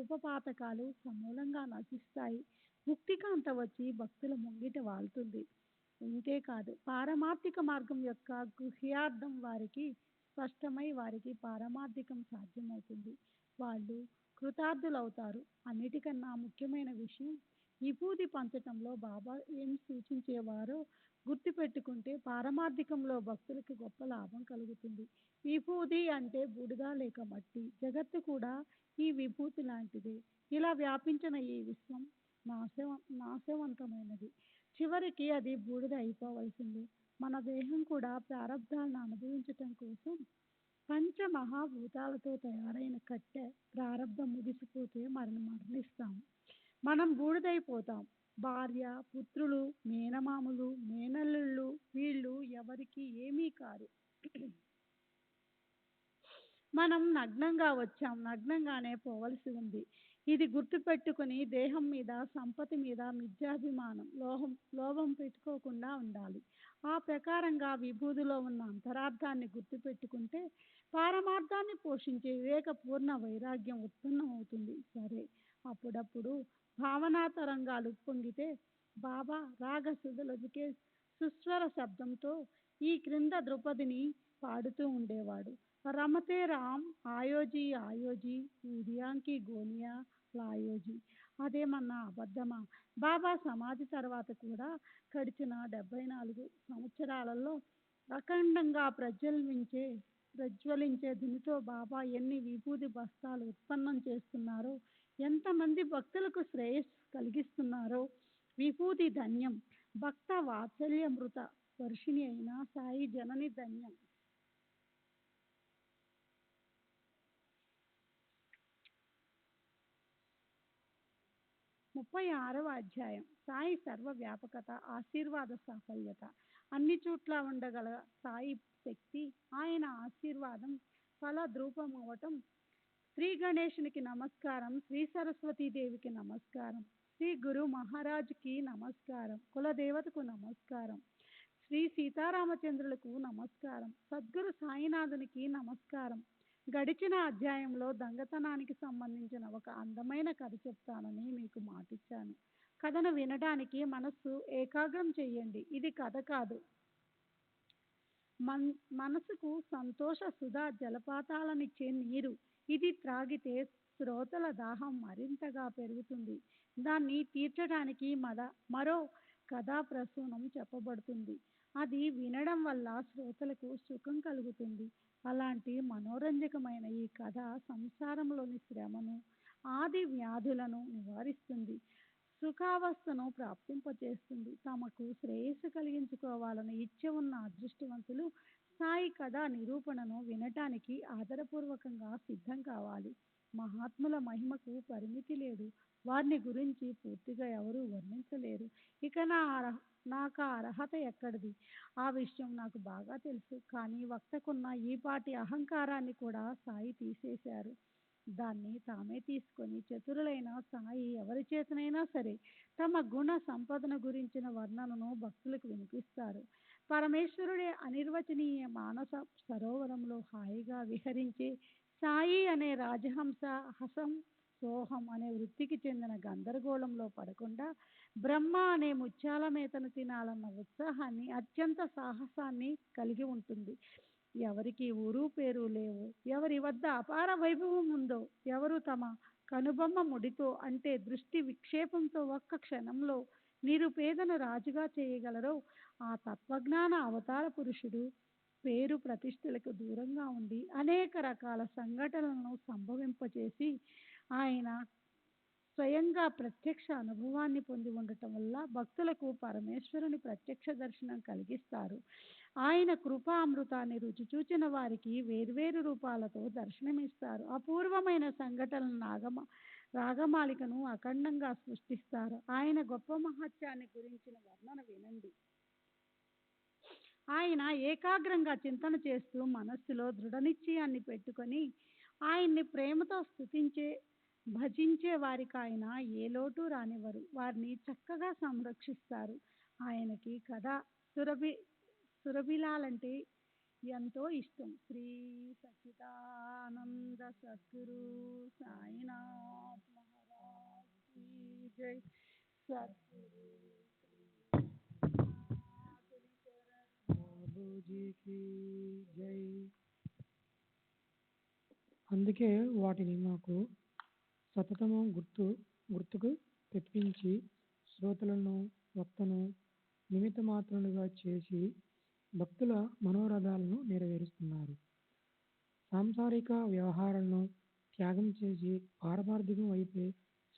ఉపపాతకాలు సమూలంగా నశిస్తాయి. ముక్తికాంత వచ్చి భక్తుల ముంగిట వాళ్తుంది. ఇంతేకాదు, పారమార్థిక మార్గం యొక్క గుహ్యార్థం వారికి స్పష్టమై వారికి పారమార్థికం సాధ్యమవుతుంది. వాళ్ళు కృతార్థులవుతారు. అన్నిటికన్నా ముఖ్యమైన విషయం, విభూది పంచటంలో బాబా ఏం సూచించేవారో గుర్తుపెట్టుకుంటే పారమార్థికంలో భక్తులకు గొప్ప లాభం కలుగుతుంది. విభూది అంటే బూడిద లేక మట్టి. జగత్తు కూడా ఈ విభూతి లాంటిదే. ఇలా వ్యాపించిన ఈ విశ్వం నాశవంతమైనది. చివరికి అది బూడిద అయిపోవలసిందే. మన దేహం కూడా ప్రారంధాలను అనుభవించటం కోసం పంచమహాభూతాలతో తయారైన కట్టె. ప్రారంధం ముగిసిపోతే మరణిస్తాము. మనం బూడిదైపోతాం. భార్య, పుత్రులు, మేనమాములు, మేనల్లుళ్ళు వీళ్ళు ఎవరికి ఏమీ కారు. మనం నగ్నంగా వచ్చాం, నగ్నంగానే పోవలసి ఉంది. ఇది గుర్తుపెట్టుకుని దేహం మీద, సంపత్తి మీద మిథ్యాభిమానం, లోభం పెట్టుకోకుండా ఉండాలి. ఆ ప్రకారంగా విభూతిలో ఉన్న అంతరార్థాన్ని గుర్తుపెట్టుకుంటే పారమార్థాన్ని పోషించే వివేకపూర్ణ వైరాగ్యం ఉత్పన్నమవుతుంది. సరే, అప్పుడప్పుడు భావనా తరంగాలు పొంగితే బాబా రాగసుధలొదికే సుస్వర శబ్దంతో ఈ క్రింద ద్రుపదిని పాడుతూ ఉండేవాడు. రమతే రామ్ ఆయోజీ ఆయోజీ ఉదియాంకి గోనియా లాయోజీ. అదేమన్నా అబద్ధమా? బాబా సమాధి తర్వాత కూడా గడిచిన 74 సంవత్సరాలలో అఖండంగా ప్రజ్వలించే దినితో బాబా ఎన్ని విభూది బస్తాలు ఉత్పన్నం చేస్తున్నారో, ఎంతమంది భక్తులకు శ్రేయస్సు కలిగిస్తున్నారో. విభూతి ధన్యం. భక్త వాత్సల్యమృత వర్షిణి అయిన సాయి జనని ధన్యం. 36వ అధ్యాయం. సాయి సర్వవ్యాపకత, ఆశీర్వాద సాఫల్యత. అన్ని చోట్ల ఉండగల సాయి శక్తి, ఆయన ఆశీర్వాదం ఫలద్రూపమవటం. శ్రీ గణేశునికి నమస్కారం, శ్రీ సరస్వతీదేవికి నమస్కారం, శ్రీ గురు మహారాజ్కి నమస్కారం, కులదేవతకు నమస్కారం, శ్రీ సీతారామచంద్రులకు నమస్కారం, సద్గురు సాయినాథునికి నమస్కారం. గడిచిన అధ్యాయంలో దొంగతనానికి సంబంధించిన ఒక అందమైన కథ చెప్తానని మీకు మాటిచ్చాను. కథను వినడానికి మనస్సు ఏకాగ్రం చెయ్యండి. ఇది కథ కాదు, మనసుకు సంతోష సుధా జలపాతాలనిచ్చే నీరు. ఇది త్రాగితే శ్రోతల దాహం మరింతగా పెరుగుతుంది. దాన్ని తీర్చడానికి మరో కథా ప్రసూనం చెప్పబడుతుంది. అది వినడం వల్ల శ్రోతలకు సుఖం కలుగుతుంది. అలాంటి మనోరంజకమైన ఈ కథ సంసారంలోని శ్రమను, ఆది వ్యాధులను నివారిస్తుంది, సుఖావస్థను ప్రాప్తింపచేస్తుంది. తమకు శ్రేయస్సు కలిగించుకోవాలని ఇచ్చ ఉన్న అదృష్టవంతులు సాయి కథ నిరూపణను వినటానికి ఆదరపూర్వకంగా సిద్ధం కావాలి. మహాత్ముల మహిమకు పరిమితి లేదు. వారిని గురించి పూర్తిగా ఎవరూ వర్ణించలేరు. ఇక నాకు ఆ అర్హత ఎక్కడిది? ఆ విషయం నాకు బాగా తెలుసు. కానీ వక్తకున్న ఈపాటి అహంకారాన్ని కూడా సాయి తీసేశారు. దాన్ని తామే తీసుకొని చతురులైన సాయి ఎవరి చేతనైనా సరే తమ గుణ సంపదన గురించిన వర్ణనను భక్తులకు వినిపిస్తారు. పరమేశ్వరుడే అనిర్వచనీయ మానస సరోవరంలో హాయిగా విహరించే సాయి అనే రాజహంస హసం సోహం అనే వృత్తికి చెందిన గందరగోళంలో పడకుండా బ్రహ్మ అనే ముత్యాల మేతను తినాలన్న ఉత్సాహాన్ని అత్యంత సాహసాన్ని కలిగి ఉంటుంది. ఎవరికి ఊరు పేరు లేవు, ఎవరి వద్ద అపార వైభవం ఉందో, ఎవరు తమ కనుబొమ్మ ముడితో అంటే దృష్టి విక్షేపంతో ఒక్క క్షణంలో నిరుపేదను రాజుగా చేయగలరో ఆ తత్వజ్ఞాన అవతార పురుషుడు పేరు ప్రతిష్టలకు దూరంగా ఉండి అనేక రకాల సంఘటనలను సంభవింపచేసి ఆయన స్వయంగా ప్రత్యక్ష అనుభవాన్ని పొంది ఉండటం వల్ల భక్తులకు పరమేశ్వరుని ప్రత్యక్ష దర్శనం కలిగిస్తారు. ఆయన కృపా అమృతాన్ని రుచి చూచిన వారికి వేర్వేరు రూపాలతో దర్శనమిస్తారు. అపూర్వమైన సంఘటనల రాగమాలికను అఖండంగా సృష్టిస్తారు. ఆయన గొప్ప మహత్యాన్ని గురించిన వర్ణన వినండి. ఆయన ఏకాగ్రంగా చింతన చేస్తూ మనస్సులో దృఢ నిశ్చయాన్ని పెట్టుకొని ఆయన్ని ప్రేమతో భజించే వారికి ఆయన ఏ లోటు రానివ్వరు. వారిని చక్కగా సంరక్షిస్తారు. ఆయనకి కథ సురభిలాలంటే ఎంతో ఇష్టం. శ్రీ సచ్చిదానంద సద్గురు సాయినాథ్ మహారాజ్ కీ జై. సద్గురు బాబూజీకి జై. అందుకే వాటిని నాకు సతతము గుర్తుకు తెప్పించి శ్రోతలను వక్తను నిమిత్త మాత్రులుగా చేసి భక్తుల మనోరథాలను నెరవేరుస్తున్నారు. సాంసారిక వ్యవహారాలను త్యాగం చేసి పారమార్థికం వైపే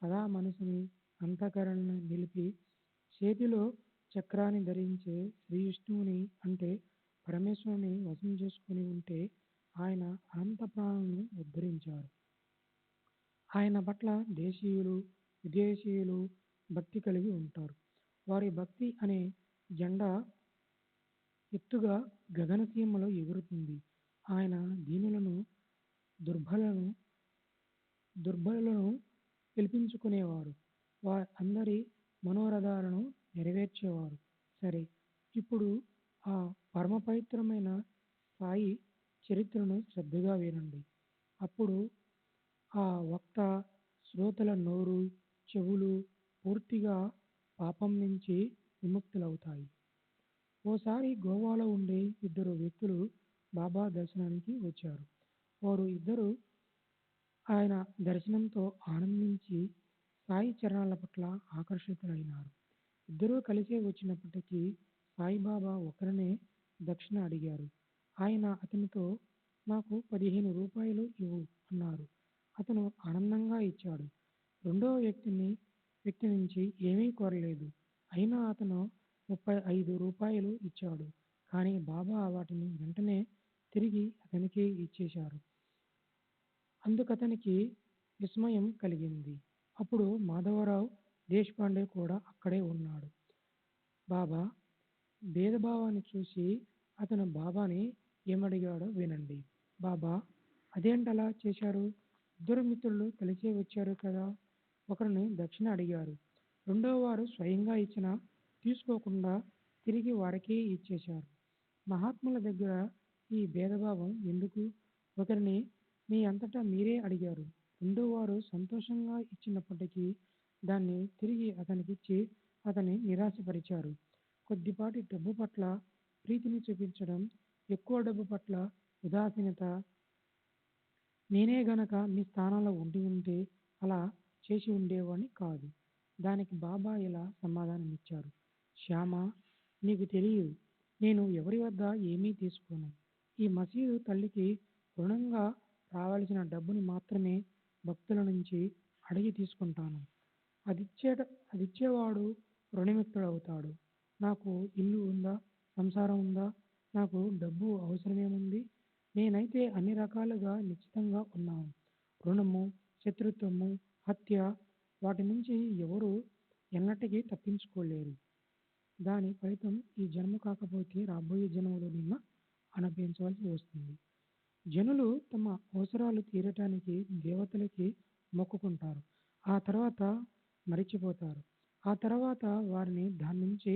సదా మనసుని అంతఃకరణను నిలిపి చేతిలో చక్రాన్ని ధరించే శ్రీ విష్ణువుని అంటే పరమేశ్వరుని వశం చేసుకుని ఉంటే ఆయన అనంత ప్రాణులను ఉద్ధరించారు. ఆయన పట్ల దేశీయులు విదేశీయులు భక్తి కలిగి ఉంటారు. వారి భక్తి అనే జెండా ఎత్తుగా గగనసీమలో ఎగురుతుంది. ఆయన దీనులను దుర్బలులను పిలిపించుకునేవారు. అందరి మనోరథాలను నెరవేర్చేవారు. సరే, ఇప్పుడు ఆ పరమ పవిత్రమైన సాయి చరిత్రను శ్రద్ధగా వినండి. అప్పుడు ఆ వక్త శ్రోతల నోరు చెవులు పూర్తిగా పాపం నుంచి విముక్తులవుతాయి. ఓసారి గోవాలో ఉండే ఇద్దరు వ్యక్తులు బాబా దర్శనానికి వచ్చారు. వారు ఇద్దరు ఆయన దర్శనంతో ఆనందించి సాయి చరణాల పట్ల ఆకర్షితులైనారు. ఇద్దరూ కలిసే వచ్చినప్పటికీ సాయిబాబా ఒకరినే దక్షిణ అడిగారు. ఆయన అతనితో నాకు 15 రూపాయలు ఇవ్వు అన్నారు. అతను ఆనందంగా ఇచ్చాడు. రెండవ వ్యక్తి నుంచి ఏమీ కోరలేదు. అయినా అతను 35 రూపాయలు ఇచ్చాడు. కానీ బాబా వాటిని వెంటనే తిరిగి అతనికే ఇచ్చేశారు. అందుకతనికి విస్మయం కలిగింది. అప్పుడు మాధవరావు దేశపాండే కూడా అక్కడే ఉన్నాడు. బాబా భేదభావాన్ని చూసి అతను బాబాని ఏమడిగాడో వినండి. బాబా, అదేంటలా చేశారు? ఇద్దరు మిత్రులు కలిసే వచ్చారు కదా. ఒకరిని దక్షిణ అడిగారు. రెండవ వారు స్వయంగా ఇచ్చినా తీసుకోకుండా తిరిగి వారికే ఇచ్చేశారు. మహాత్ముల దగ్గర ఈ భేదభావం ఎందుకు? ఒకరిని మీ అంతటా మీరే అడిగారు. రెండో వారు సంతోషంగా ఇచ్చినప్పటికీ దాన్ని తిరిగి అతనికిచ్చి అతన్ని నిరాశపరిచారు. కొద్దిపాటి డబ్బు పట్ల ప్రీతిని చూపించడం, ఎక్కువ డబ్బు పట్ల ఉదాసీనత. నేనే గనక మీ స్థానంలో ఉంటే అలా చేసి ఉండేవాడిని కాదు. దానికి బాబా ఇలా సమాధానమిచ్చారు. శ్యామ, నీకు తెలియదు. నేను ఎవరి వద్ద ఏమీ తీసుకోను. ఈ మసీదు తల్లికి రుణంగా రావాల్సిన డబ్బుని మాత్రమే భక్తుల నుంచి అడిగి తీసుకుంటాను. అదిచ్చేవాడు రుణముక్తుడవుతాడు. నాకు ఇల్లు ఉందా, సంసారం ఉందా? నాకు డబ్బు అవసరమేముంది? నేనైతే అన్ని రకాలుగా నిశ్చితంగా ఉన్నాను. రుణము, శత్రుత్వము, హత్య వాటి నుంచి ఎవరు ఎన్నటికీ తప్పించుకోలేరు. దాని ఫలితం ఈ జన్మ కాకపోతే రాబోయే జన్మలో నిన్న అనుభవించవలసి వస్తుంది. జనులు తమ అవసరాలు తీరటానికి దేవతలకి మొక్కుకుంటారు. ఆ తర్వాత మరిచిపోతారు. ఆ తర్వాత వారిని దాని నుంచి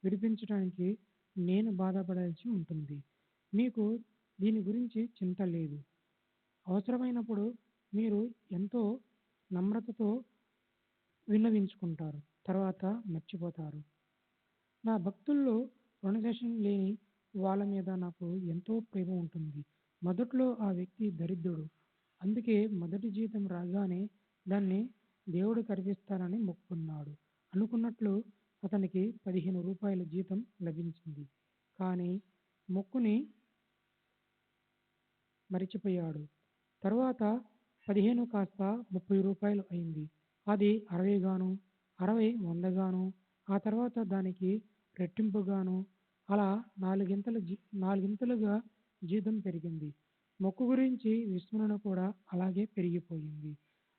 విడిపించడానికి నేను బాధపడాల్సి ఉంటుంది. మీకు దీని గురించి చింత లేదు. అవసరమైనప్పుడు మీరు ఎంతో నమ్రతతో విన్నవించుకుంటారు. తర్వాత మర్చిపోతారు. నా భక్తుల్లో రుణశేషం లేని వాళ్ళ మీద నాకు ఎంతో ప్రేమ ఉంటుంది. మొదట్లో ఆ వ్యక్తి దరిద్రుడు. అందుకే మొదటి జీతం రాగానే దాన్ని దేవుడికి అర్పిస్తానని మొక్కుకున్నాడు. అనుకున్నట్లు అతనికి 15 రూపాయల జీతం లభించింది. కానీ మొక్కుని మరిచిపోయాడు. తర్వాత 15 కాస్త 30 రూపాయలు అయింది. అది 60 గాను, 60 100 గాను, ఆ తర్వాత దానికి రెట్టింపుగాను, అలా నాలుగింతలుగా జీతం పెరిగింది. మొక్కు గురించి విస్మరణ కూడా అలాగే పెరిగిపోయింది.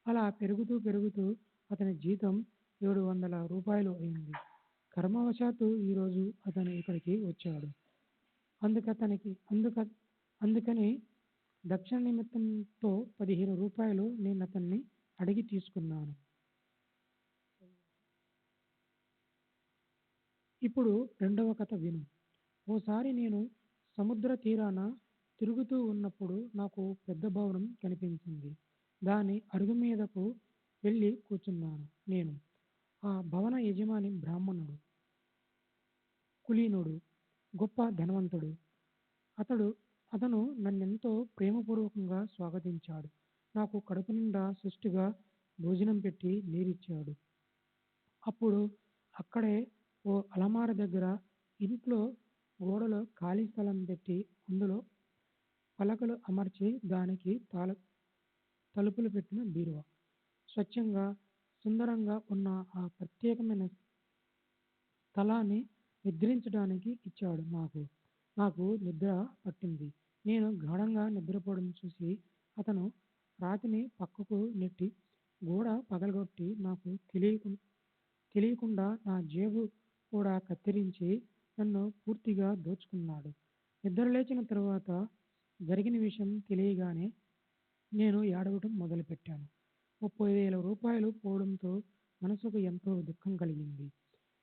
అలా పెరుగుతూ పెరుగుతూ అతని జీతం 700 రూపాయలు అయింది. కర్మవశాత్తు ఈరోజు అతను ఇక్కడికి వచ్చాడు. అందుకని దక్షిణ నిమిత్తంతో 15 రూపాయలు నేను అతన్ని అడిగి తీసుకున్నాను. ఇప్పుడు రెండవ కథ విను. ఓసారి నేను సముద్ర తీరాన తిరుగుతూ ఉన్నప్పుడు నాకు పెద్ద భవనం కనిపించింది. దాని అరుగు మీదకు వెళ్ళి కూర్చున్నాను. నేను ఆ భవన యజమాని బ్రాహ్మణుడు, కులీనుడు, గొప్ప ధనవంతుడు. అతను నన్నెంతో ప్రేమపూర్వకంగా స్వాగతించాడు. నాకు కడుపు నిండా సుష్టిగా భోజనం పెట్టి నీరిచ్చాడు. అప్పుడు అక్కడే ఓ అలమార దగ్గర ఇంట్లో గోడలో ఖాళీ స్థలం పెట్టి అందులో పలకలు అమర్చి దానికి తలుపులు పెట్టిన బీరువా. స్వచ్ఛంగా సుందరంగా ఉన్న ఆ ప్రత్యేకమైన స్థలాన్ని నిద్రించడానికి ఇచ్చాడు నాకు. నాకు నిద్ర పట్టింది. నేను గాఢంగా నిద్రపోవడం చూసి అతను రాతిని పక్కకు నెట్టి గోడ పగలగొట్టి నాకు తెలియకుండా నా జేబు కూడా కత్తిరించి నన్ను పూర్తిగా దోచుకున్నాడు. నిద్ర లేచిన తరువాత జరిగిన విషయం తెలియగానే నేను ఏడవటం మొదలుపెట్టాను. 30,000 రూపాయలు పోవడంతో మనసుకు ఎంతో దుఃఖం కలిగింది.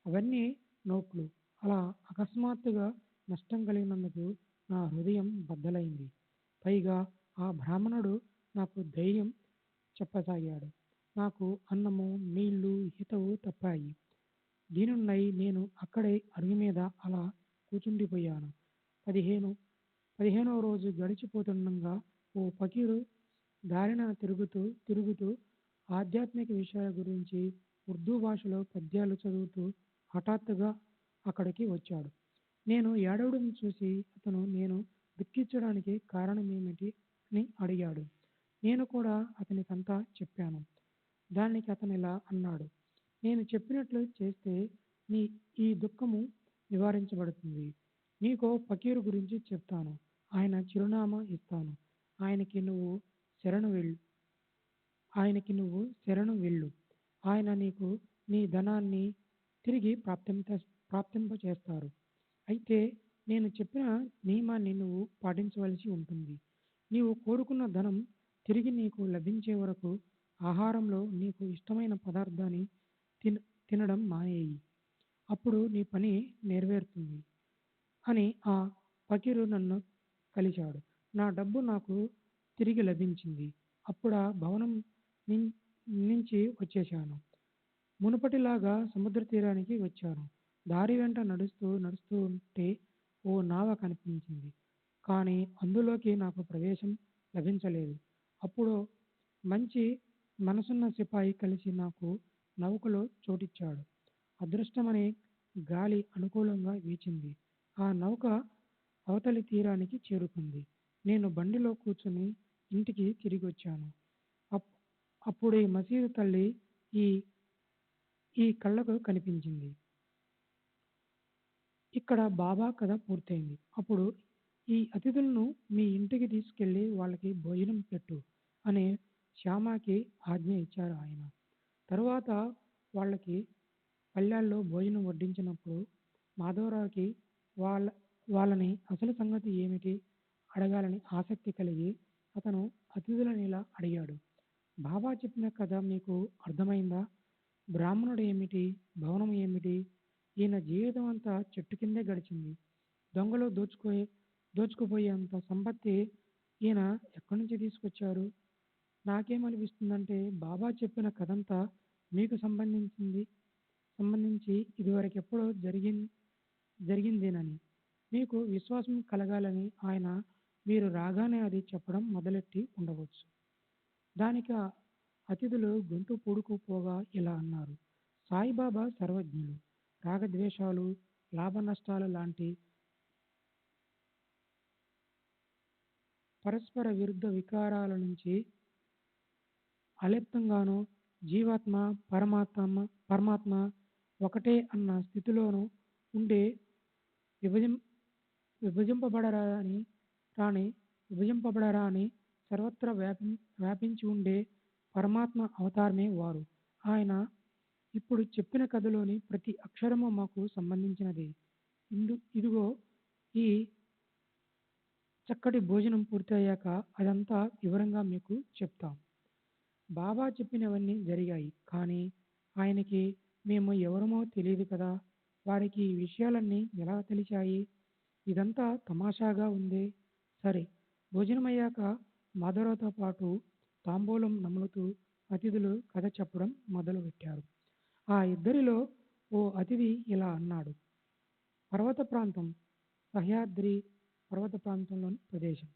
అవన్నీ నోట్లు. అలా అకస్మాత్తుగా నష్టం కలిగినందుకు నా హృదయం బద్దలైంది. పైగా ఆ బ్రాహ్మణుడు నాకు ధైర్యం చెప్పసాగాడు. నాకు అన్నము, నీళ్లు, హితవు తప్పాయి. దీనున్నై నేను అక్కడే అరుగు మీద అలా కూచుండిపోయాను. 15వ రోజు గడిచిపోతుండగా ఓ ఫకీరు దారిన తిరుగుతూ ఆధ్యాత్మిక విషయాల గురించి ఉర్దూ భాషలో పద్యాలు చదువుతూ హఠాత్తుగా అక్కడికి వచ్చాడు. నేను ఏడవడం చూసి అతను నేను దుఃఖించడానికి కారణమేమిటి అని అడిగాడు. నేను కూడా అతనికంతా చెప్పాను. దానికి అతను ఇలా అన్నాడు: నేను చెప్పినట్లు చేస్తే నీ ఈ దుఃఖము నివారించబడుతుంది. నీకో ఫకీరు గురించి చెప్తాను. ఆయన చిరునామా ఇస్తాను. ఆయనకి నువ్వు శరణు వెళ్ళు. ఆయన నీకు నీ ధనాన్ని తిరిగి ప్రాప్తింపచేస్తారు. అయితే నేను చెప్పిన నియమాన్ని నువ్వు పాటించవలసి ఉంటుంది. నీవు కోరుకున్న ధనం తిరిగి నీకు లభించే వరకు ఆహారంలో నీకు ఇష్టమైన పదార్థాన్ని తినడం మానేయి. అప్పుడు నీ పని నెరవేరుతుంది అని ఆ ఫకీరు నన్ను కలిశాడు. నా డబ్బు నాకు తిరిగి లభించింది. అప్పుడా భవనం నుంచి వచ్చేశాను. మునుపటిలాగా సముద్ర తీరానికి వచ్చాను. దారి వెంట నడుస్తూ ఉంటే ఓ నావ కనిపించింది. కానీ అందులోకి నాకు ప్రవేశం లభించలేదు. అప్పుడు మంచి మనసున్న సిపాయి కలిసి నాకు నౌకలో చోటిచ్చాడు. అదృష్టమనే గాలి అనుకూలంగా వీచింది. ఆ నౌక అవతలి తీరానికి చేరుకుంది. నేను బండిలో కూర్చుని ఇంటికి తిరిగి వచ్చాను. అప్పుడే మసీదు తల్లి ఈ కళ్ళకు కనిపించింది. ఇక్కడ బాబా కథ పూర్తయింది. అప్పుడు ఈ అతిథులను మీ ఇంటికి తీసుకెళ్ళి వాళ్ళకి భోజనం పెట్టు అనే శ్యామకి ఆజ్ఞ ఇచ్చారు ఆయన. తరువాత వాళ్ళకి పల్లెల్లో భోజనం వడ్డించినప్పుడు మాధవరావుకి వాళ్ళ వాళ్ళని అసలు సంగతి ఏమిటి అడగాలని ఆసక్తి కలిగి అతను అతిథులను ఇలా అడిగాడు. బాబా చెప్పిన కథ మీకు అర్థమైందా? బ్రాహ్మణుడు ఏమిటి, భవనం ఏమిటి? ఈయన జీవితం అంతా చెట్టు కిందే గడిచింది. దొంగలు దోచుకుపోయేంత సంపత్తి ఈయన ఎక్కడి నుంచి తీసుకొచ్చారు? నాకేమనిపిస్తుందంటే బాబా చెప్పిన కథంతా మీకు సంబంధించి ఇదివరకెప్పుడో జరిగిందేనని మీకు విశ్వాసం కలగాలని ఆయన మీరు రాగానే అది చెప్పడం మొదలెట్టి ఉండవచ్చు. దానికి ఆ అతిథులు గొంతు పూడుకుపోగా ఇలా అన్నారు. సాయిబాబా సర్వజ్ఞులు. రాగద్వేషాలు, లాభ నష్టాలు లాంటి పరస్పర విరుద్ధ వికారాల నుంచి అలిప్తంగాను జీవాత్మ పరమాత్మ ఒకటే అన్న స్థితిలోనూ ఉండే విభజిం విభజింపబడరాని రాని విభజింపబడరాని సర్వత్రా వ్యాపించి ఉండే పరమాత్మ అవతారమే వారు. ఆయన ఇప్పుడు చెప్పిన కథలోని ప్రతి అక్షరము మాకు సంబంధించినదే. ఇదిగో ఈ చక్కటి భోజనం పూర్తయ్యాక అదంతా వివరంగా మీకు చెప్తాం. బాబా చెప్పినవన్నీ జరిగాయి. కానీ ఆయనకి మేము ఎవరమో తెలియదు కదా. వారికి ఈ విషయాలన్నీ ఎలా తెలిసాయి? ఇదంతా తమాషాగా ఉందే. సరే, భోజనమయ్యాక మాధవరావుతో పాటు తాంబూలం నములుతూ అతిథులు కథ చెప్పడం మొదలుపెట్టారు. ఆ ఇద్దరిలో ఓ అతిథి ఇలా అన్నాడు. పర్వత ప్రాంతం, సహ్యాద్రి పర్వత ప్రాంతంలోని ప్రదేశం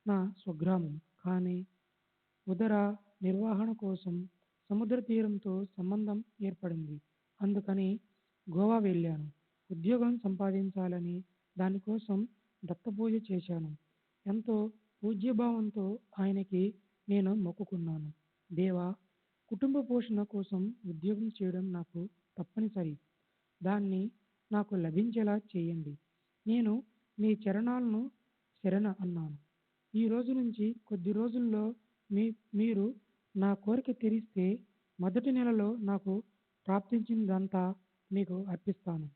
నా స్వగ్రామం. కానీ ఉదర నిర్వహణ కోసం సముద్ర తీరంతో సంబంధం ఏర్పడింది. అందుకని గోవా వెళ్ళాను. ఉద్యోగం సంపాదించాలని దానికోసం దత్తపూజ చేశాను. ఎంతో పూజ్యభావంతో ఆయనకి నేను మొక్కుకున్నాను. దేవా, కుటుంబ పోషణ కోసం ఉద్యోగం చేయడం నాకు తప్పనిసరి. దాన్ని నాకు లభించేలా చేయండి. నేను మీ చరణాలను శరణ అన్నాను. ఈ రోజు నుంచి కొద్ది రోజుల్లో మీరు నా కోరిక తీరిస్తే మొదటి నెలలో నాకు ప్రాప్తించిందంతా మీకు అర్పిస్తాను.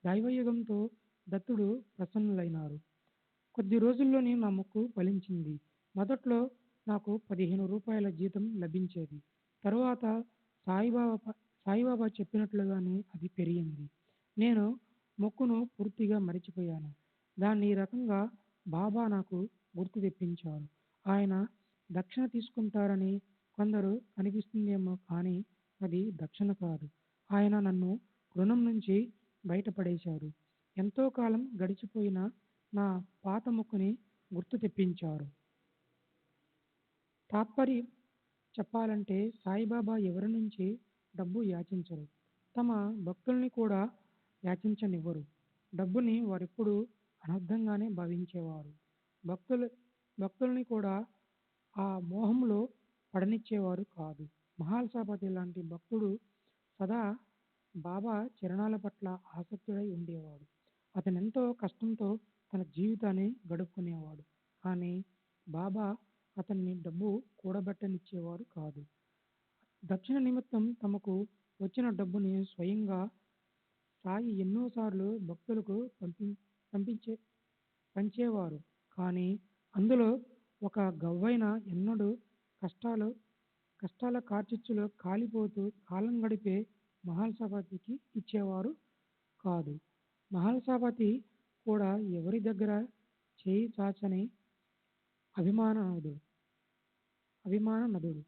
దైవయుగంతో దత్తుడు ప్రసన్నులైనారు. కొద్ది రోజుల్లోనే నా మొక్కు ఫలించింది. మొదట్లో నాకు 15 రూపాయల జీతం లభించేది. తరువాత సాయిబాబా చెప్పినట్లుగానే అది పెరిగింది. నేను మొక్కును పూర్తిగా మరిచిపోయాను. దాన్ని ఈ రకంగా బాబా నాకు గుర్తు తెప్పించారు. ఆయన దక్షిణ తీసుకుంటారని కొందరు అనిపిస్తుందేమో, కానీ అది దక్షిణ కాదు. ఆయన నన్ను రుణం నుంచి బయటపడేశారు. ఎంతో కాలం గడిచిపోయిన నా పాత మొక్కుని గుర్తు తెప్పించారు. తాత్పర్యం చెప్పాలంటే సాయిబాబా ఎవరి నుంచి డబ్బు యాచించరు. తమ భక్తుల్ని కూడా యాచించనివ్వరు. డబ్బుని వారెప్పుడూ అనర్థంగానే భావించేవారు. భక్తుల్ని కూడా ఆ మోహంలో పడనిచ్చేవారు కాదు. మహాల్సాపతి లాంటి భక్తుడు సదా బాబా చరణాల పట్ల ఆసక్తుడై ఉండేవాడు. అతనెంతో కష్టంతో తన జీవితాన్ని గడుపుకునేవాడు. కానీ బాబా అతన్ని డబ్బు కూడబెట్టనిచ్చేవారు కాదు. దక్షిణ నిమిత్తం తమకు వచ్చిన డబ్బుని స్వయంగా సాయి ఎన్నోసార్లు భక్తులకు పంచేవారు. కానీ అందులో ఒక గవ్వైన ఎన్నడూ కష్టాల కార్చిచ్చులో కాలిపోతూ కాలం గడిపే మహాల్సాపతికి ఇచ్చేవారు కాదు. మహాల్సాపతి కూడా ఎవరి దగ్గర చేయి చాచని అభిమాననదుడు.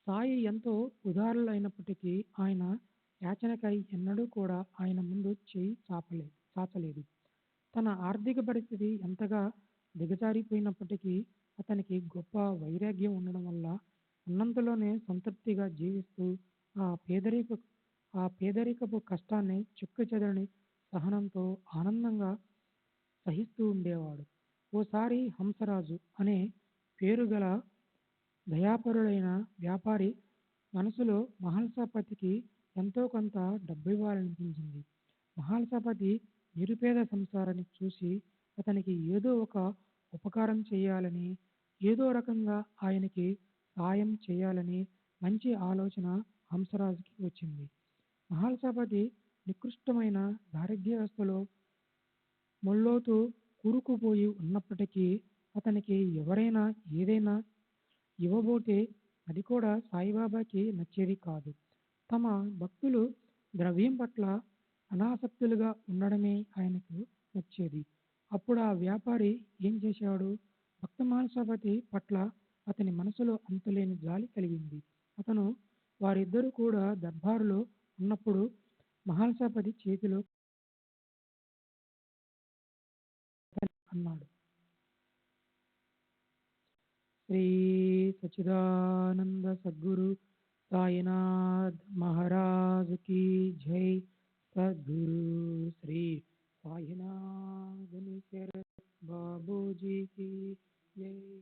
సాయి ఎంతో ఉదారులైనప్పటికీ ఆయన యాచనకై ఎన్నడూ కూడా ఆయన ముందు చేయి చాచలేదు. తన ఆర్థిక పరిస్థితి ఎంతగా దిగజారిపోయినప్పటికీ అతనికి గొప్ప వైరాగ్యం ఉండడం వల్ల ఉన్నంతలోనే సంతృప్తిగా జీవిస్తూ ఆ పేదరికపు కష్టాన్ని చెక్కుచెదరని సహనంతో ఆనందంగా సహిస్తూ ఉండేవాడు. ఓసారి హంసరాజు అనే పేరుగల దయాపరుడైన వ్యాపారి మనసులో మహాల్సాపతికి ఎంతో కొంత డబ్బివ్వాలనిపించింది. మహాల్సాపతి నిరుపేద సంసారాన్ని చూసి అతనికి ఏదో ఒక ఉపకారం చేయాలని, ఏదో రకంగా ఆయనకి సాయం చేయాలని మంచి ఆలోచన హంసరాజుకి వచ్చింది. మహాల్సాపతి నికృష్టమైన దారిద్ర్యవస్థలో మొల్లోతూ కూరుకుపోయి ఉన్నప్పటికీ అతనికి ఎవరైనా ఏదైనా ఇవ్వబోతే అది కూడా సాయిబాబాకి నచ్చేది కాదు. తమ భక్తులు ద్రవ్యం పట్ల అనాసక్తులుగా ఉండడమే ఆయనకు నచ్చేది. అప్పుడు ఆ వ్యాపారి ఏం చేశాడు? భక్త మహాసభతి పట్ల అతని మనసులో అంతులేని జాలి కలిగింది. అతను వారిద్దరూ కూడా దర్బారులో ఉన్నప్పుడు మహాల్సాపతి చేతిలో అన్నాడు, శ్రీ సచిదానంద సద్గురు సాయినాథ్ మహారాజ్ की जय। सद्गुरु श्री साईनाथ शरद बाबू जी की जय।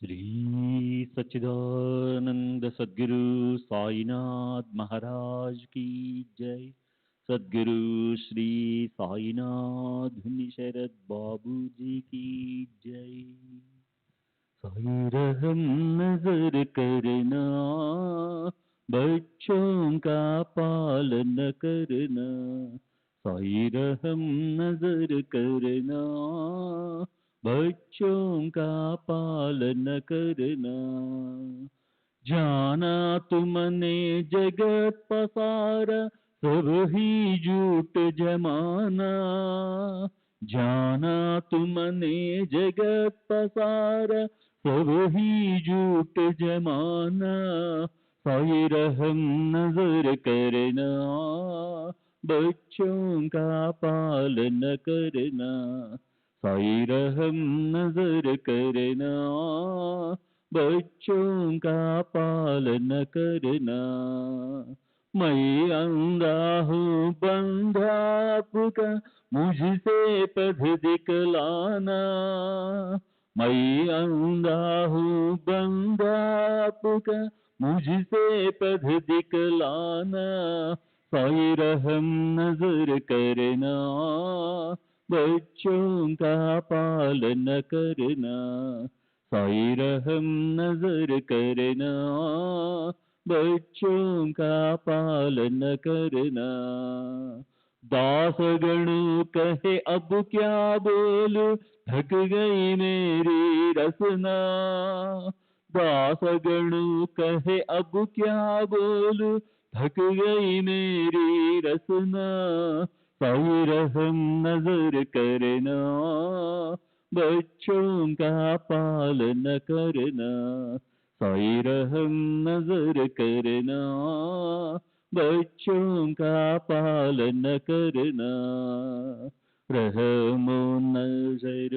श्री सच्चिदानंद सद्गुरु साईनाथ महाराज की जय। सद्गुरु श्री साईनाथ शरद बाबू जी की जय। साई रहम नजर करना, बच्चों का पालन करना। साई रहम नजर करना, बच्चों का पालन करना। जाना तुमने जगत पसारा, सब ही झूठ जमाना। जाना तुमने जगत पसारा, सब ही झूठ जमाना। साई रहम नजर करना, बच्चों का पालन करना। साई रहम नजर करना, बच्चों का पालन करना। मैं अंधा हूँ बंधा आपका, मुझसे पथ दिखलाना। मैं अंधा हूँ बंधा आपका, मुझसे पथ दिखलाना। साई रहम नजर करना, बच्चों का पालन करना। साई रहम नजर करना, बच्चों का पालन करना। दास गणु कहे अब क्या बोलूं, थक गई मेरी रसना। दास गणु कहे अब क्या बोलूं, थक गई मेरी रसना। साई रहम नजर करना, बच्चों का पालन करना। साई रहम नजर करना, बच्चों का पालन करना। रहमो नजर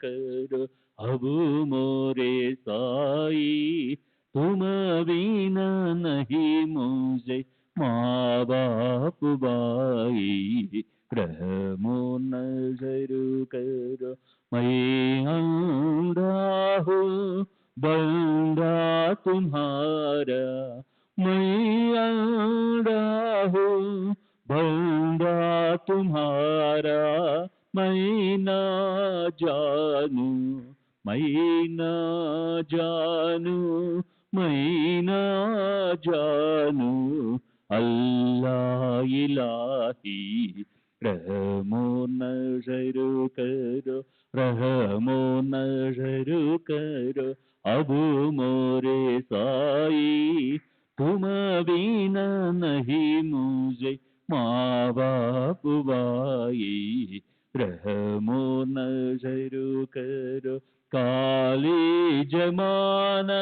करो अब मोरे साई, तुम बिना नहीं मुझे माँ बाप भाई। रहमो नजर करो, मैं अंधा हूँ बंदा तुम्हारा। मैं अंधा हूँ बंदा तुम्हारा, मैं ना जानू, मैं ना जानू, मैं ना जानू अल्लाह इलाही। रहमो नजर करो, रहमो नजर करो अब मोरे साई। तुम बिना नहीं मुझे माँ बाप भाई। रहमो नजर करो, काली जमाना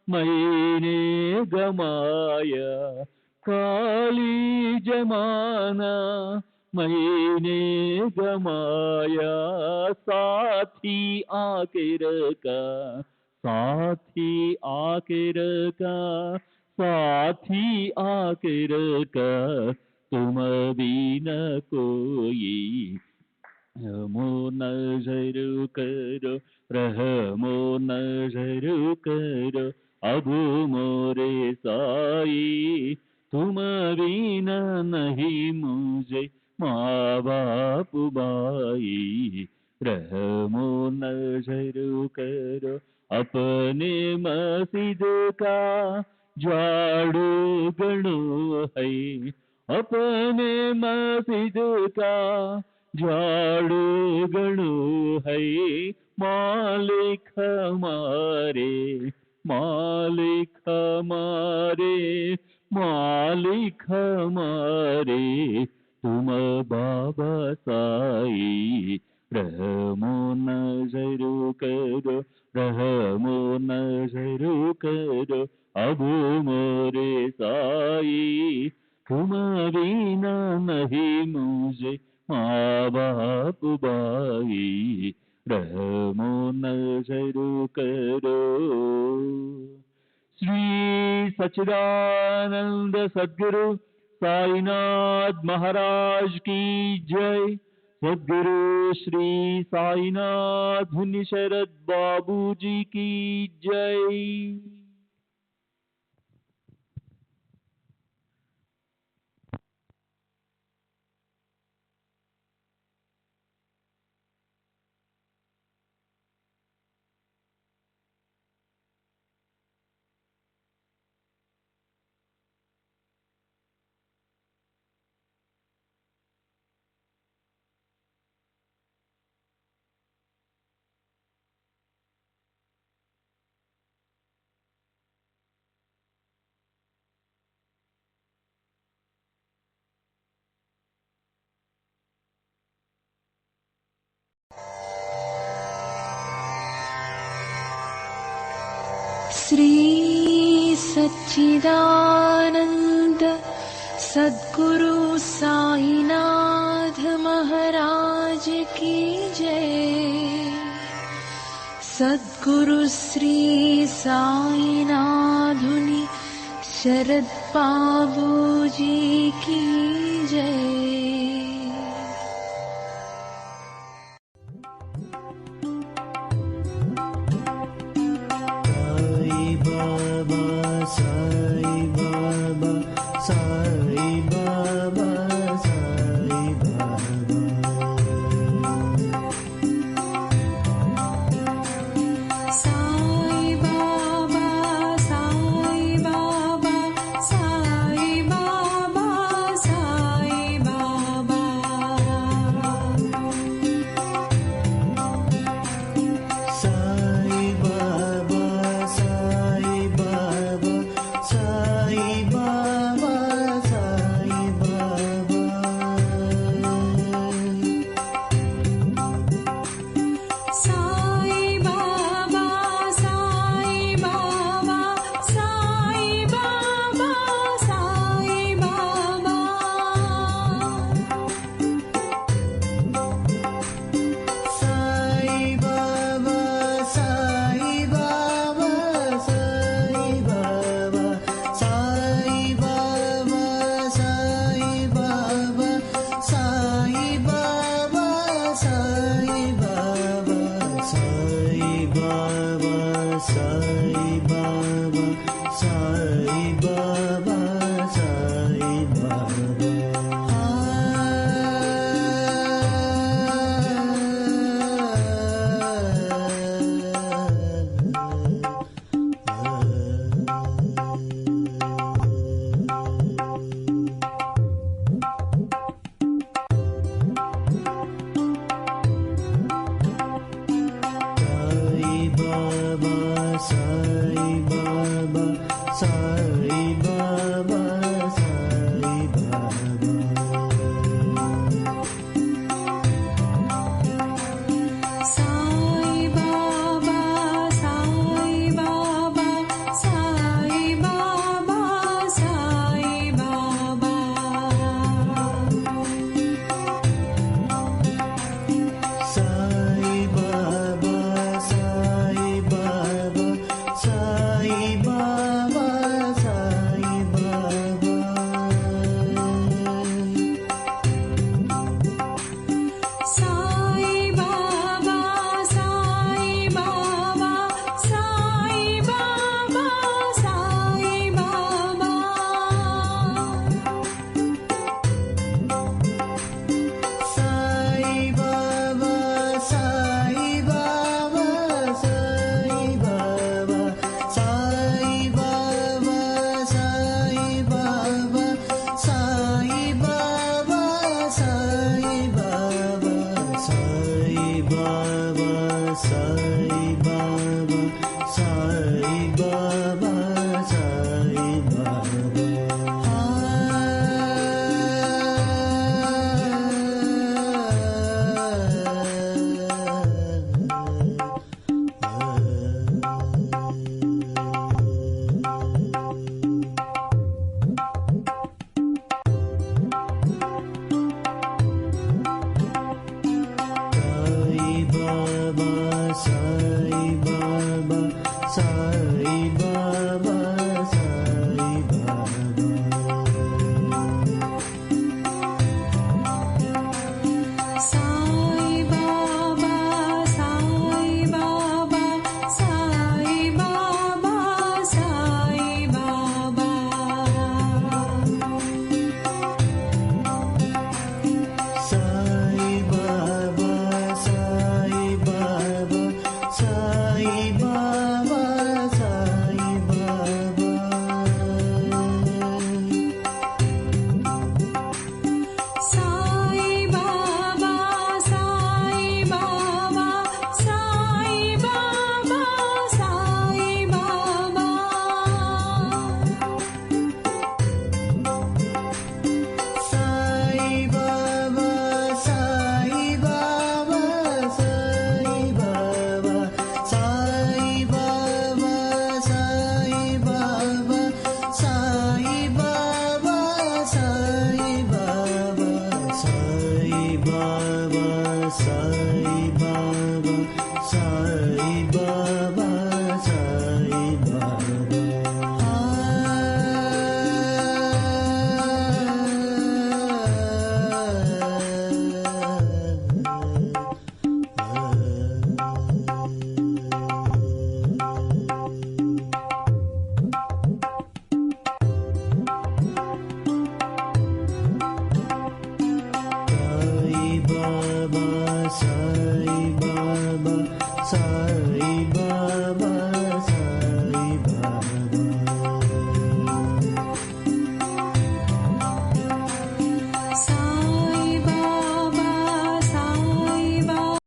मैंने गमाया। काली जमाना मैंने गमाया, साथी आके रखा, साथी आके रखा, साथी आके रखा, तुम बिना कोई। रहमो नजर करो, रहमो नजर करो अब मोरे साई। तुम बिना नहीं मुझे माँ बाप भाई। रहमो नजर करो, अपने मस्जिद का झाड़ू गणो है। अपने मस्जिद का झाड़ू गणो है। मालिक हमारे, मालिक हमारे, मालिक हमारे, तुम बाबा साई। रहमो नजर करो, रहमो नजर करो अब मोरे साई। तुम बिना नहीं मुझे माँ बाप भाई। रहमो नजर करो। श्री सच्चिदानंद सद्गुरु साईनाथ महाराज की जय। सद्गुरु श्री साईनाथ मुनि शरद बाबू जी की जय। श्री सच्चिदानंद सद्गुरु साईनाथ महाराज की जय। सद्गुरु श्री साईनाथुनि शरद बाबूजी की जय। Sai Baba